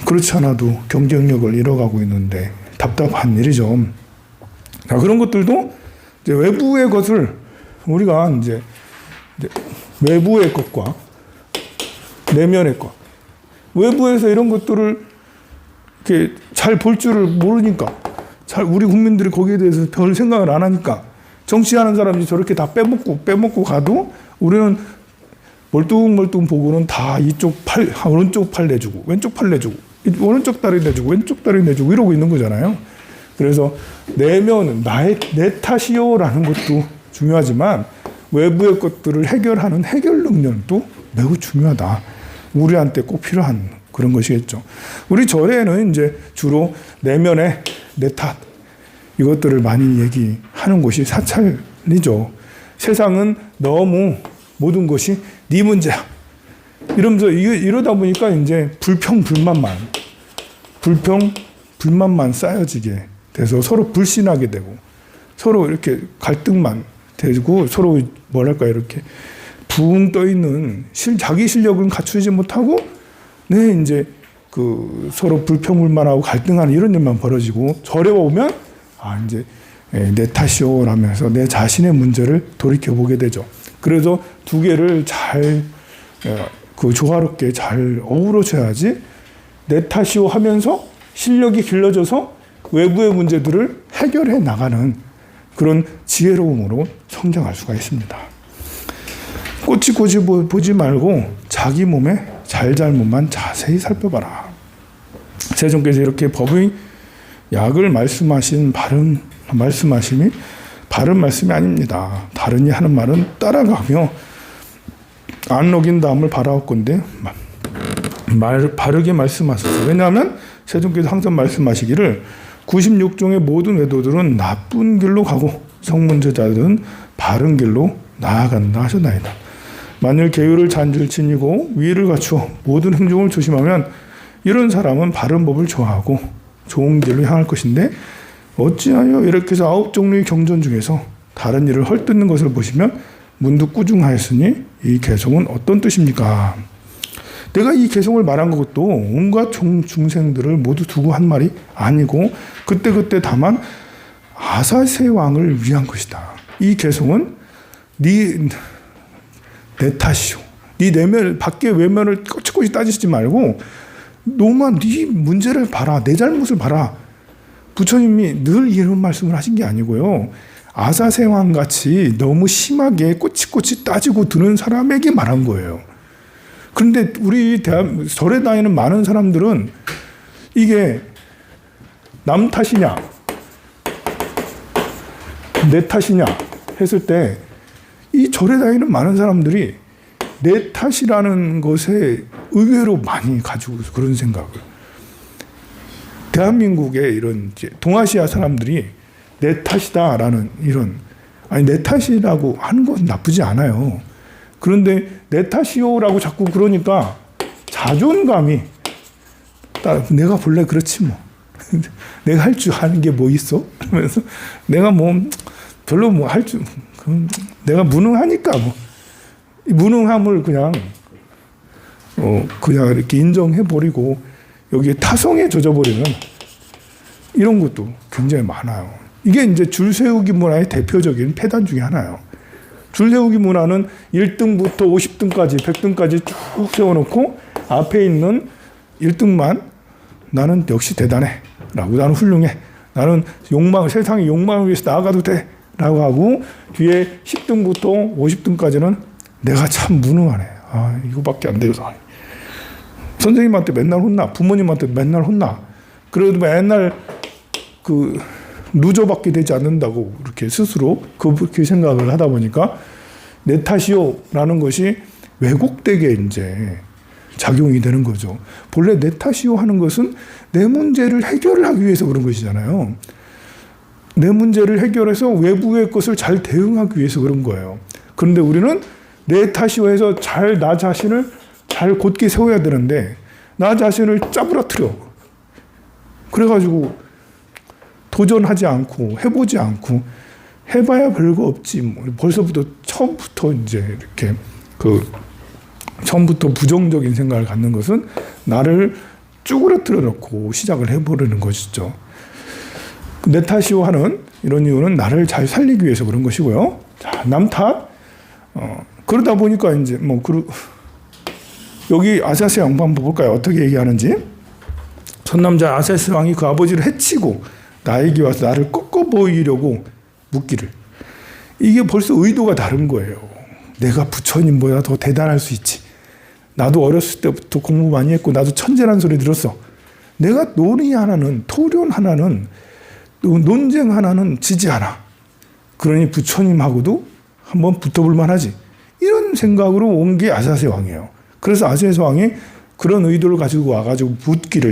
그렇지 않아도 경쟁력을 잃어가고 있는데 답답한 일이죠. 자, 그런 것들도 이제 외부의 것을 우리가 이제 외부의 것과 내면의 것. 외부에서 이런 것들을 이렇게 잘 볼 줄을 모르니까 우리 국민들이 거기에 대해서 별 생각을 안 하니까 정치하는 사람이 저렇게 다 빼먹고 가도 우리는 멀뚱멀뚱 보고는 다 오른쪽 팔 내주고 왼쪽 팔 내주고 오른쪽 다리 내주고 왼쪽 다리 내주고 이러고 있는 거잖아요. 그래서 내면은 내 탓이요라는 것도 중요하지만 외부의 것들을 해결하는 해결 능력도 매우 중요하다. 우리한테 꼭 필요한 그런 것이겠죠. 우리 절에는 이제 주로 내면의 내 탓 이것들을 많이 얘기하는 곳이 사찰이죠. 세상은 너무 모든 것이 네 문제야. 이러면서 이러다 보니까 이제 불만만 쌓여지게 돼서 서로 불신하게 되고 서로 이렇게 갈등만 되고 서로 뭐랄까 이렇게 붕 떠 있는 자기 실력은 갖추지 못하고 이제 그 서로 불평불만하고 갈등하는 이런 일만 벌어지고 절에 오면 이제 내 탓이오라면서 내 자신의 문제를 돌이켜 보게 되죠. 그래서 두 개를 잘 조화롭게 잘 어우러져야지 내 탓이오 하면서 실력이 길러져서 외부의 문제들을 해결해 나가는 그런 지혜로움으로 성장할 수가 있습니다. 꼬치꼬치 보지 말고 자기 몸의 잘잘못만 자세히 살펴봐라. 세종께서 이렇게 법의 약을 말씀하신 말씀하심이 바른 말씀이 아닙니다. 다른이 하는 말은 따라가며 안 녹인 다음을 바라옵건대 바르게 말씀하소서. 왜냐하면 세종께서 항상 말씀하시기를 96종의 모든 외도들은 나쁜 길로 가고 성문제자들은 바른 길로 나아간다 하셨나이다. 만일 계율을 잔질 지니고 위를 갖추어 모든 행동을 조심하면 이런 사람은 바른 법을 좋아하고 좋은 길로 향할 것인데 어찌하여 이렇게 해서 9종류의 경전 중에서 다른 일을 헐뜯는 것을 보시면 문득 꾸중하였으니 이 개송은 어떤 뜻입니까? 내가 이 개송을 말한 것도 온갖 중생들을 모두 두고 한 말이 아니고 그때그때 다만 아사세 왕을 위한 것이다. 이 개송은 내 탓이오. 네 내면 밖의 외면을 꼬치꼬치 따지지 말고 너만 네 문제를 봐라. 내 잘못을 봐라. 부처님이 늘 이런 말씀을 하신 게 아니고요. 아사세왕 같이 너무 심하게 꼬치꼬치 따지고 드는 사람에게 말한 거예요. 그런데 우리 절에 다니는 많은 사람들은 이게 남 탓이냐 내 탓이냐 했을 때 이 절에 다니는 많은 사람들이 내 탓이라는 것에 의외로 많이 가지고 그런 생각을. 대한민국의 이런 동아시아 사람들이 내 탓이다라는 이런, 아니 내 탓이라고 하는 것은 나쁘지 않아요. 그런데 내 탓이요라고 자꾸 그러니까 자존감이, 내가 본래 그렇지 뭐. 내가 할 줄 아는 게 뭐 있어? 그러면서 내가 뭐 별로 뭐 할 줄, 내가 무능하니까 뭐 무능함을 그냥 이렇게 인정해 버리고 여기에 타성에 젖어버리는 이런 것도 굉장히 많아요. 이게 이제 줄세우기 문화의 대표적인 폐단 중에 하나예요. 줄세우기 문화는 1등부터 50등까지 100등까지 쭉 세워놓고 앞에 있는 1등만 나는 역시 대단해 라고, 나는 훌륭해, 나는 세상의 욕망을 위해서 나아가도 돼 라고 하고, 뒤에 10등부터 50등까지는 내가 참 무능하네, 이거밖에 안 돼서 선생님한테 맨날 혼나, 부모님한테 맨날 혼나, 그래도 맨날 누저밖에 되지 않는다고 이렇게 스스로 그렇게 생각을 하다 보니까 내 탓이요라는 것이 왜곡되게 이제 작용이 되는 거죠. 본래 내 탓이요 하는 것은 내 문제를 해결을 하기 위해서 그런 것이잖아요. 내 문제를 해결해서 외부의 것을 잘 대응하기 위해서 그런 거예요. 그런데 우리는 내 탓이요 해서 나 자신을 잘 곧게 세워야 되는데 나 자신을 짜부라뜨려. 그래가지고 도전하지 않고 해보지 않고, 해봐야 별거 없지 뭐. 벌써부터 처음부터 이제 이렇게 처음부터 부정적인 생각을 갖는 것은 나를 쭈그러뜨려 놓고 시작을 해버리는 것이죠. 내 탓이요 하는 이런 이유는 나를 잘 살리기 위해서 그런 것이고요. 자, 남 탓. 그러다 보니까 이제 여기 아사세 왕 한번 볼까요? 어떻게 얘기하는지. 선남자 아사세 왕이 그 아버지를 해치고 나에게 와서 나를 꺾어 보이려고 묻기를. 이게 벌써 의도가 다른 거예요. 내가 부처님보다 더 대단할 수 있지. 나도 어렸을 때부터 공부 많이 했고 나도 천재라는 소리 들었어. 내가 논의 하나는, 토론 하나는, 논쟁 하나는 지지 않아. 그러니 부처님하고도 한번 붙어볼 만하지. 이런 생각으로 온 게 아사세 왕이에요. 그래서 아사세 왕이 그런 의도를 가지고 와가지고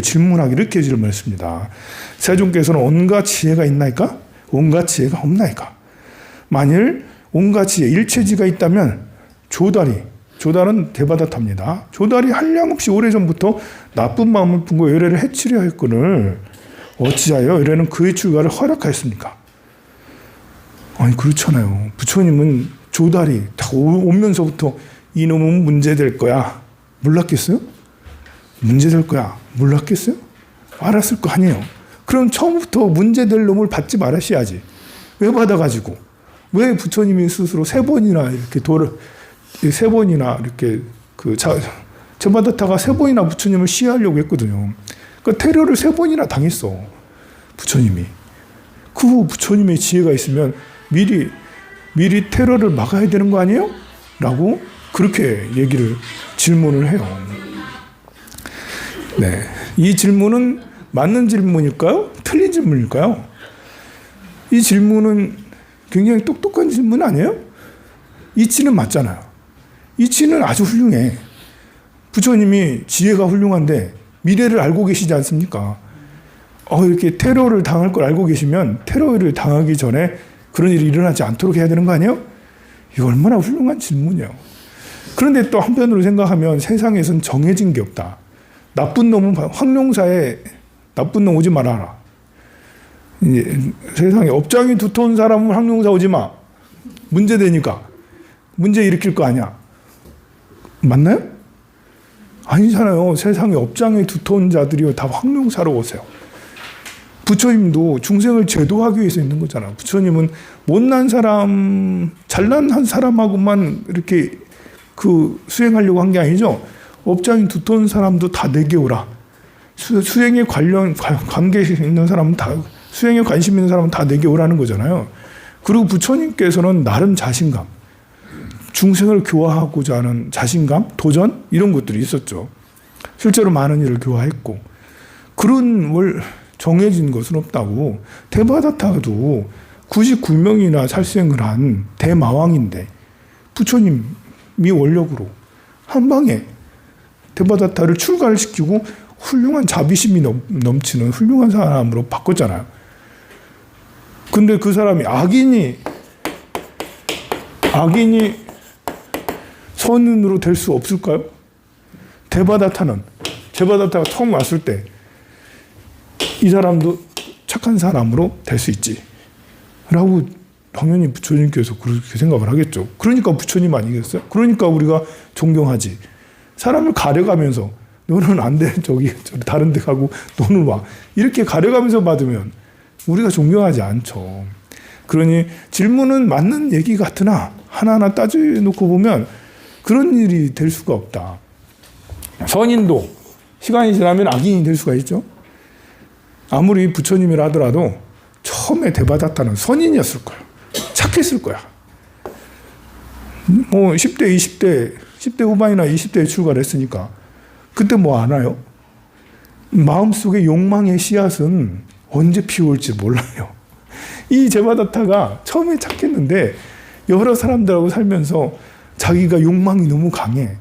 질문하기를 이렇게 질문했습니다. 세존께서는 온갖 지혜가 있나이까? 온갖 지혜가 없나이까? 만일 온갖 지혜, 일체지가 있다면 조달은 대바다탑니다. 조달이 한량없이 오래전부터 나쁜 마음을 품고 의뢰를 해치려 했거늘 어찌하여 의뢰는 그의 출가를 허락하였습니까? 아니 그렇잖아요. 부처님은 조달이 다 오면서부터 이놈은 문제될 거야 몰랐겠어요? 문제될 거야 몰랐겠어요? 알았을 거 아니에요. 그럼 처음부터 문제될 놈을 받지 말으셔야지. 왜 받아가지고? 왜 부처님이 스스로 세 번이나 이렇게 제바다타가 세 번이나 부처님을 시해하려고 했거든요. 그러니까 테러를 세 번이나 당했어 부처님이. 그 후 부처님의 지혜가 있으면 미리 테러를 막아야 되는 거 아니에요? 라고 그렇게 질문을 해요. 네, 이 질문은 맞는 질문일까요? 틀린 질문일까요? 이 질문은 굉장히 똑똑한 질문 아니에요? 이치는 맞잖아요. 이치는 아주 훌륭해. 부처님이 지혜가 훌륭한데 미래를 알고 계시지 않습니까? 이렇게 테러를 당할 걸 알고 계시면 테러를 당하기 전에 그런 일이 일어나지 않도록 해야 되는 거 아니에요? 이거 얼마나 훌륭한 질문이에요. 그런데 또 한편으로 생각하면 세상에선 정해진 게 없다. 나쁜 놈은 황룡사에 나쁜 놈 오지 말아라. 세상에 업장이 두터운 사람은 황룡사 오지 마. 문제되니까. 문제 일으킬 거 아니야. 맞나요? 아니잖아요. 세상에 업장에 두터운 자들이 다 황룡사로 오세요. 부처님도 중생을 제도하기 위해서 있는 거잖아. 부처님은 못난 사람, 잘난 한 사람하고만 이렇게 수행하려고 한 게 아니죠. 업장이 두터운 사람도 다 내게 오라. 수행에 관계 있는 사람은 다, 수행에 관심 있는 사람은 다 내게 오라는 거잖아요. 그리고 부처님께서는 나름 자신감, 중생을 교화하고자 하는 자신감, 도전 이런 것들이 있었죠. 실제로 많은 일을 교화했고 그런 정해진 것은 없다고. 데바다타도 99명이나 살생을 한 대마왕인데 부처님이 원력으로 한 방에 데바다타를 출가를 시키고 훌륭한 자비심이 넘치는 훌륭한 사람으로 바꿨잖아요. 근데 그 사람이 악인이 선인으로 될 수 없을까요? 데바다타가 처음 왔을 때 이 사람도 착한 사람으로 될 수 있지 라고 당연히 부처님께서 그렇게 생각을 하겠죠. 그러니까 부처님 아니겠어요? 그러니까 우리가 존경하지. 사람을 가려가면서 너는 안 돼, 저기 다른 데 가고 너는 와, 이렇게 가려가면서 받으면 우리가 존경하지 않죠. 그러니 질문은 맞는 얘기 같으나 하나하나 따져놓고 보면 그런 일이 될 수가 없다. 선인도 시간이 지나면 악인이 될 수가 있죠. 아무리 부처님이라 하더라도 처음에 데바다타는 선인이었을 거야. 착했을 거야. 뭐 10대, 10대 후반이나 20대에 출가를 했으니까 그때 뭐 아나요? 마음속에 욕망의 씨앗은 언제 피울지 몰라요. 이 데바다타가 처음에 착했는데 여러 사람들하고 살면서 자기가 욕망이 너무 강해.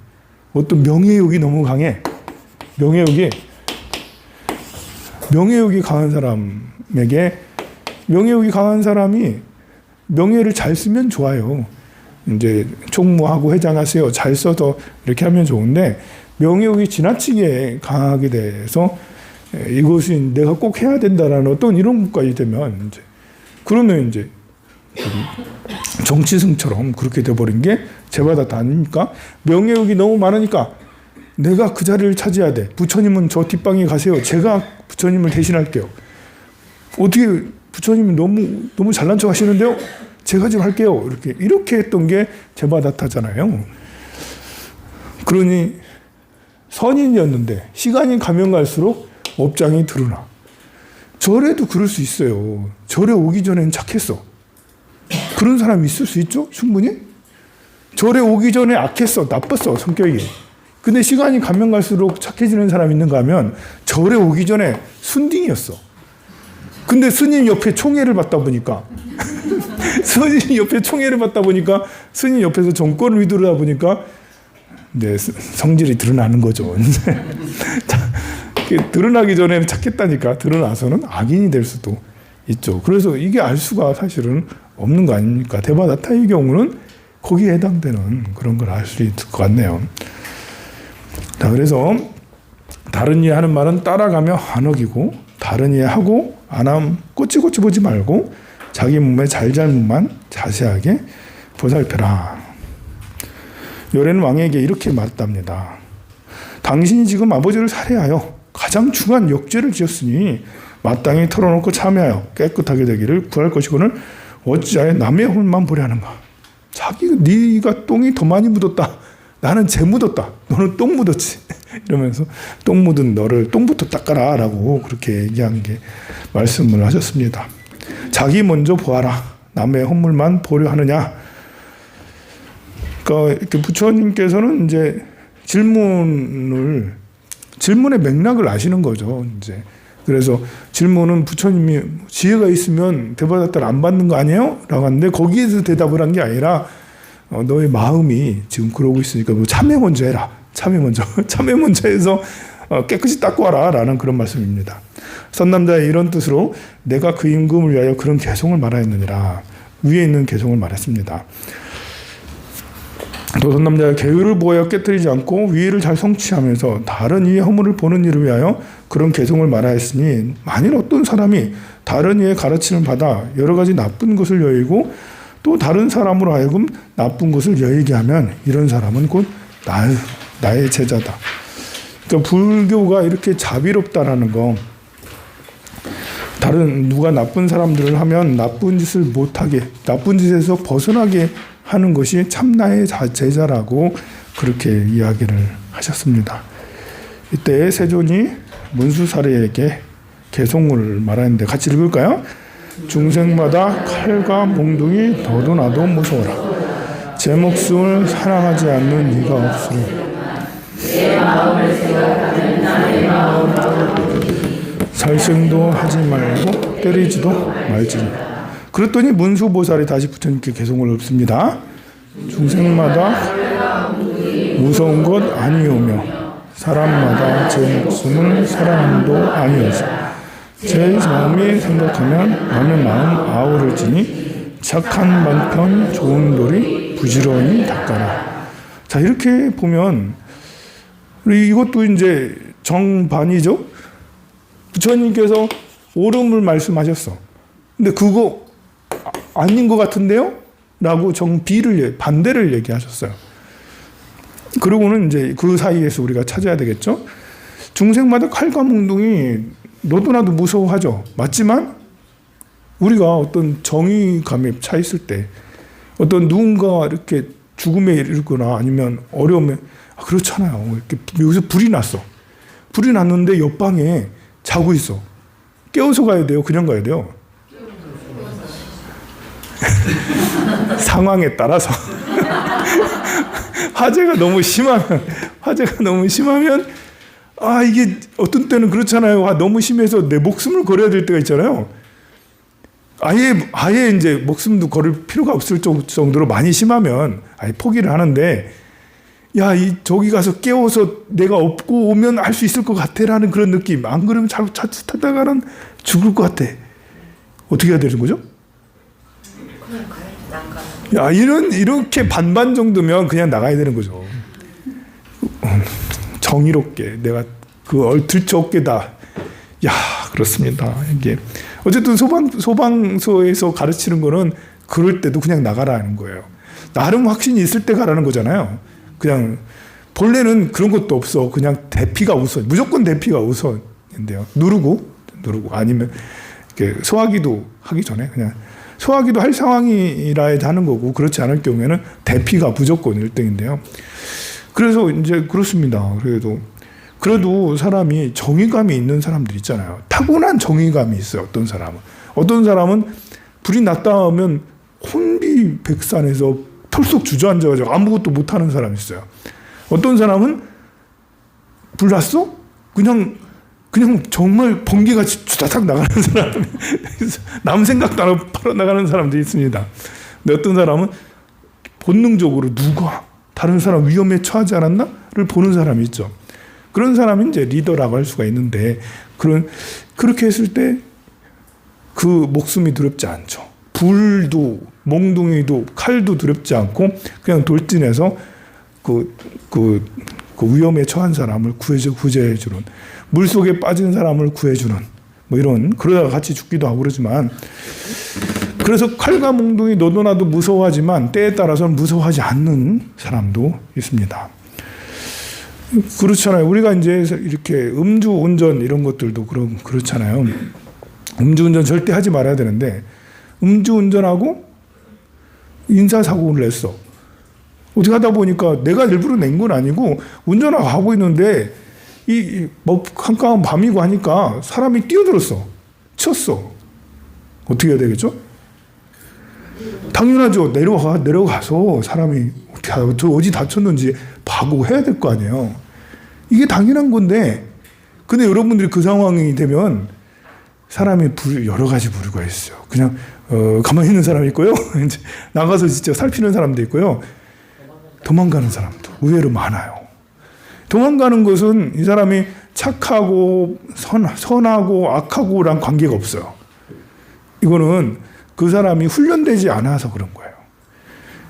어떤 명예욕이 너무 강해. 명예욕이 강한 사람에게, 명예욕이 강한 사람이 명예를 잘 쓰면 좋아요. 이제 총무하고 회장하세요. 잘 써서 이렇게 하면 좋은데 명예욕이 지나치게 강하게 돼서 이것이 내가 꼭 해야 된다라는 어떤 이런 것까지 되면 그러면 이제 정치승처럼 그렇게 돼버린 게 데바다타 아닙니까? 명예욕이 너무 많으니까 내가 그 자리를 차지해야 돼. 부처님은 저 뒷방에 가세요. 제가 부처님을 대신할게요. 어떻게 부처님은 너무 잘난 척 하시는데요? 제가 좀 할게요. 이렇게 했던 게 데바다타잖아요. 그러니 선인이었는데 시간이 가면 갈수록 업장이 드러나. 절에도 그럴 수 있어요. 절에 오기 전에는 착했어. 그런 사람이 있을 수 있죠? 충분히. 절에 오기 전에 악했어. 나빴어. 성격이. 근데 시간이 가면 갈수록 착해지는 사람이 있는가 하면 절에 오기 전에 순딩이었어. 근데 스님 옆에 총애를 받다 보니까 스님 옆에서 정권을 휘두르다 보니까 성질이 드러나는 거죠. 드러나기 전에는 착했다니까 드러나서는 악인이 될 수도 있죠. 그래서 이게 알 수가 사실은 없는 거 아닙니까? 데바다타의 경우는 거기에 해당되는 그런 걸 알 수 있을 것 같네요. 자, 그래서 다른 이해 하는 말은 따라가며 안 어기고 다른 이해 하고 안 함 꼬치꼬치 보지 말고 자기 몸의 잘잘못만 자세하게 보살펴라. 요래는 왕에게 이렇게 말했답니다. 당신이 지금 아버지를 살해하여 가장 중한 역죄를 지었으니 마땅히 털어놓고 참회하여 깨끗하게 되기를 구할 것이거늘 어찌하여 남의 홀만 보려 하는가. 네가 똥이 더 많이 묻었다. 나는 재 묻었다. 너는 똥 묻었지. 이러면서 똥 묻은 너를 똥부터 닦아라 라고 그렇게 얘기한 게 말씀을 하셨습니다. 자기 먼저 보아라. 남의 헛물만 보려 하느냐. 그러니까 이렇게 부처님께서는 이제 질문의 맥락을 아시는 거죠. 이제 그래서 질문은 부처님이 지혜가 있으면 데바다타를 안 받는 거 아니에요? 라고 하는데 거기에서 대답을 한 게 아니라 너의 마음이 지금 그러고 있으니까 뭐 참회 먼저 해라. 참회 먼저 해서 깨끗이 닦고 와라 라는 그런 말씀입니다. 선남자의 이런 뜻으로 내가 그 임금을 위하여 그런 개송을 말하였느니라. 위에 있는 개송을 말했습니다. 또 선남자의 계율을 보여 깨뜨리지 않고 위의를 잘 성취하면서 다른 이의 허물을 보는 이를 위하여 그런 개송을 말하였으니 만일 어떤 사람이 다른 이의 가르침을 받아 여러 가지 나쁜 것을 여의고 또 다른 사람으로 하여금 나쁜 것을 얘기하면 이런 사람은 곧 나의 제자다. 그러니까 불교가 이렇게 자비롭다라는 거, 다른 누가 나쁜 사람들을 하면 나쁜 짓을 못하게, 나쁜 짓에서 벗어나게 하는 것이 참나의 제자라고 그렇게 이야기를 하셨습니다. 이때 세존이 문수사례에게 개송을 말하는데 같이 읽을까요? 중생마다 칼과 몽둥이 너도 나도 무서워라. 제 목숨을 사랑하지 않는 이가 없으니 살생도 하지 말고 때리지도 말지니. 그랬더니 문수보살이 다시 부처님께 개송을 읊습니다. 중생마다 무서운 것 아니오며 사람마다 제 목숨을 사랑함도 아니오서 제 마음이 생각하면 남의 마음 아우를지니 착한 방편 좋은 돌이 부지런히 닦아라. 자, 이렇게 보면 이것도 이제 정반이죠. 부처님께서 옳음을 말씀하셨어. 근데 그거 아닌 것 같은데요? 라고 정비를, 반대를 얘기하셨어요. 그러고는 이제 그 사이에서 우리가 찾아야 되겠죠. 중생마다 칼과 몽둥이 너도 나도 무서워하죠. 맞지만 우리가 어떤 정의감에 차 있을 때, 어떤 누군가 이렇게 죽음에 이르거나 아니면 어려움에, 그렇잖아요. 이렇게 여기서 불이 났어. 불이 났는데 옆방에 자고 있어. 깨워서 가야 돼요? 그냥 가야 돼요? 상황에 따라서. 화재가 너무 심하면 이게 어떤 때는 그렇잖아요. 너무 심해서 내 목숨을 걸어야 될 때가 있잖아요. 아예 이제 목숨도 걸을 필요가 없을 정도로 많이 심하면 아예 포기를 하는데, 저기 가서 깨워서 내가 업고 오면 알 수 있을 것 같아라는 그런 느낌. 안 그러면 자칫하다가는 죽을 것 같아. 어떻게 해야 되는 거죠? 이렇게 반반 정도면 그냥 나가야 되는 거죠. 정의롭게 내가 들쳐없게다. 그렇습니다. 이게 어쨌든 소방서에서 가르치는 거는 그럴 때도 그냥 나가라는 거예요. 나름 확신이 있을 때 가라는 거잖아요. 그냥 본래는 그런 것도 없어. 그냥 대피가 우선, 무조건 대피가 우선인데요. 누르고 아니면 이렇게 소화기도 하기 전에 그냥 소화기도 할 상황이라 하는 거고, 그렇지 않을 경우에는 대피가 무조건 1등인데요. 그래서 이제 그렇습니다. 그래도 사람이 정의감이 있는 사람들 있잖아요. 타고난 정의감이 있어요. 어떤 사람은 불이 났다 하면 혼비백산해서 털썩 주저앉아가지고 아무것도 못하는 사람이 있어요. 어떤 사람은 불 났어? 그냥 정말 번개같이 주다닥 나가는 사람, 남 생각도 안 하고 바로 나가는 사람도 있습니다. 근데 어떤 사람은 본능적으로 누가 다른 사람 위험에 처하지 않았나를 보는 사람이 있죠. 그런 사람이 이제 리더라고 할 수가 있는데, 그렇게 했을 때 그 목숨이 두렵지 않죠. 불도 몽둥이도 칼도 두렵지 않고 그냥 돌진해서 그 위험에 처한 사람을 구제해주는, 물속에 빠진 사람을 구해주는, 그러다가 같이 죽기도 하고 그러지만, 그래서 칼과 몽둥이 너도 나도 무서워하지만 때에 따라서는 무서워하지 않는 사람도 있습니다. 그렇잖아요. 우리가 이제 이렇게 음주운전 이런 것들도 그렇잖아요. 음주운전 절대 하지 말아야 되는데, 음주운전하고 인사사고를 냈어. 어떻게 하다 보니까 내가 일부러 낸 건 아니고 운전하고 가고 있는데 한가한 밤이고 하니까 사람이 뛰어들었어. 쳤어. 어떻게 해야 되겠죠? 당연하죠. 내려가서 사람이 어디 다쳤는지 봐보고 해야 될 거 아니에요. 이게 당연한 건데, 근데 여러분들이 그 상황이 되면 사람이 여러 가지 부류가 있어요. 그냥 가만히 있는 사람이 있고요. 이제 나가서 진짜 살피는 사람도 있고요. 도망가는 사람도 의외로 많아요. 도망가는 것은 이 사람이 착하고 선하고 악하고랑 관계가 없어요. 이거는 그 사람이 훈련되지 않아서 그런 거예요.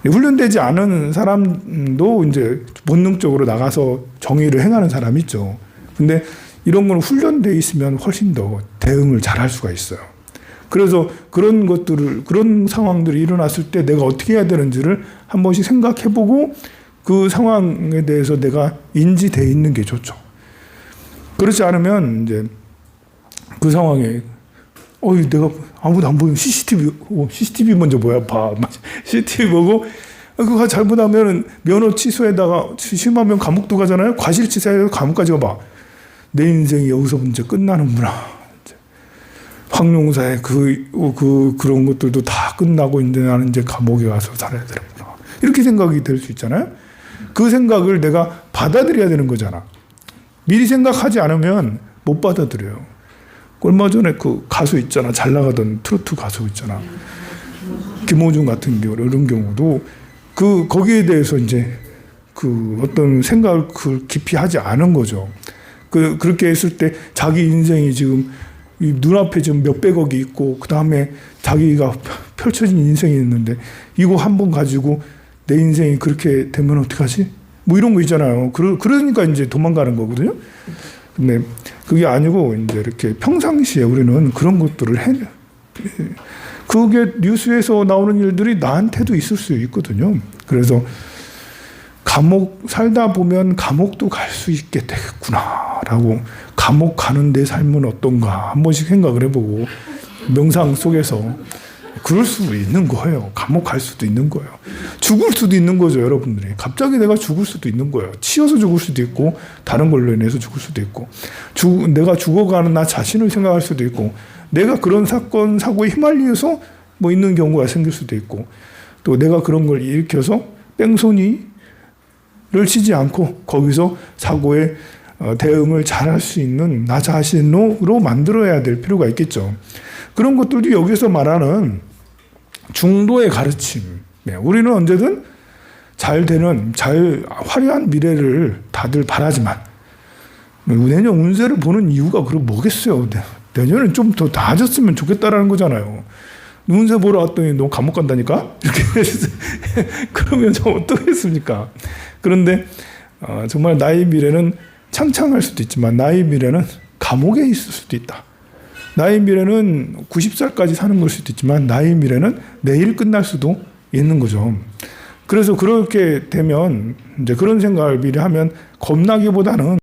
훈련되지 않은 사람도 이제 본능적으로 나가서 정의를 행하는 사람이 있죠. 근데 이런 건 훈련되어 있으면 훨씬 더 대응을 잘 할 수가 있어요. 그래서 그런 것들을, 그런 상황들이 일어났을 때 내가 어떻게 해야 되는지를 한 번씩 생각해보고 그 상황에 대해서 내가 인지돼 있는 게 좋죠. 그렇지 않으면 이제 그 상황에 내가 아무도 안 보이면 CCTV 먼저 뭐야 봐. CCTV 보고 그거 잘못하면 면허 취소에다가 심하면 감옥도 가잖아요. 과실치사해서 감옥까지 가봐. 내 인생이 여기서 이제 끝나는구나. 황룡사의 그런 것들도 다 끝나고 이제 나는 이제 감옥에 가서 살아야 되는구나. 이렇게 생각이 될 수 있잖아요. 그 생각을 내가 받아들여야 되는 거잖아. 미리 생각하지 않으면 못 받아들여요. 얼마 전에 그 가수 있잖아. 잘 나가던 트로트 가수 있잖아. 김호중 같은 경우, 이런 경우도 거기에 대해서 이제 어떤 생각을 깊이 하지 않은 거죠. 그렇게 했을 때 자기 인생이 지금 눈앞에 지금 몇백억이 있고, 그 다음에 자기가 펼쳐진 인생이 있는데, 이거 한 번 가지고 내 인생이 그렇게 되면 어떡하지? 뭐 이런 거 있잖아요. 그러니까 이제 도망가는 거거든요. 근데 그게 아니고, 이제 이렇게 평상시에 우리는 그런 것들을 그게 뉴스에서 나오는 일들이 나한테도 있을 수 있거든요. 그래서 살다 보면 감옥도 갈 수 있게 되겠구나라고, 감옥 가는 내 삶은 어떤가 한 번씩 생각을 해보고, 명상 속에서 그럴 수도 있는 거예요. 감옥 갈 수도 있는 거예요. 죽을 수도 있는 거죠, 여러분들이. 갑자기 내가 죽을 수도 있는 거예요. 치여서 죽을 수도 있고, 다른 걸로 인해서 죽을 수도 있고, 내가 죽어가는 나 자신을 생각할 수도 있고, 내가 그런 사건, 사고에 휘말려서 뭐 있는 경우가 생길 수도 있고, 또 내가 그런 걸 일으켜서 뺑소니를 치지 않고 거기서 사고에 대응을 잘할 수 있는 나 자신으로 만들어야 될 필요가 있겠죠. 그런 것들도 여기서 말하는 중도의 가르침. 우리는 언제든 잘 화려한 미래를 다들 바라지만, 내년 운세를 보는 이유가 그럼 뭐겠어요? 내년은 좀 더 나아졌으면 좋겠다라는 거잖아요. 운세 보러 왔더니 너 감옥 간다니까? 이렇게 그러면 저 어떻겠습니까? 그런데 정말 나의 미래는 창창할 수도 있지만, 나의 미래는 감옥에 있을 수도 있다. 나의 미래는 90살까지 사는 걸 수도 있지만, 나의 미래는 내일 끝날 수도 있는 거죠. 그래서 그렇게 되면, 이제 그런 생각을 미리 하면 겁나기보다는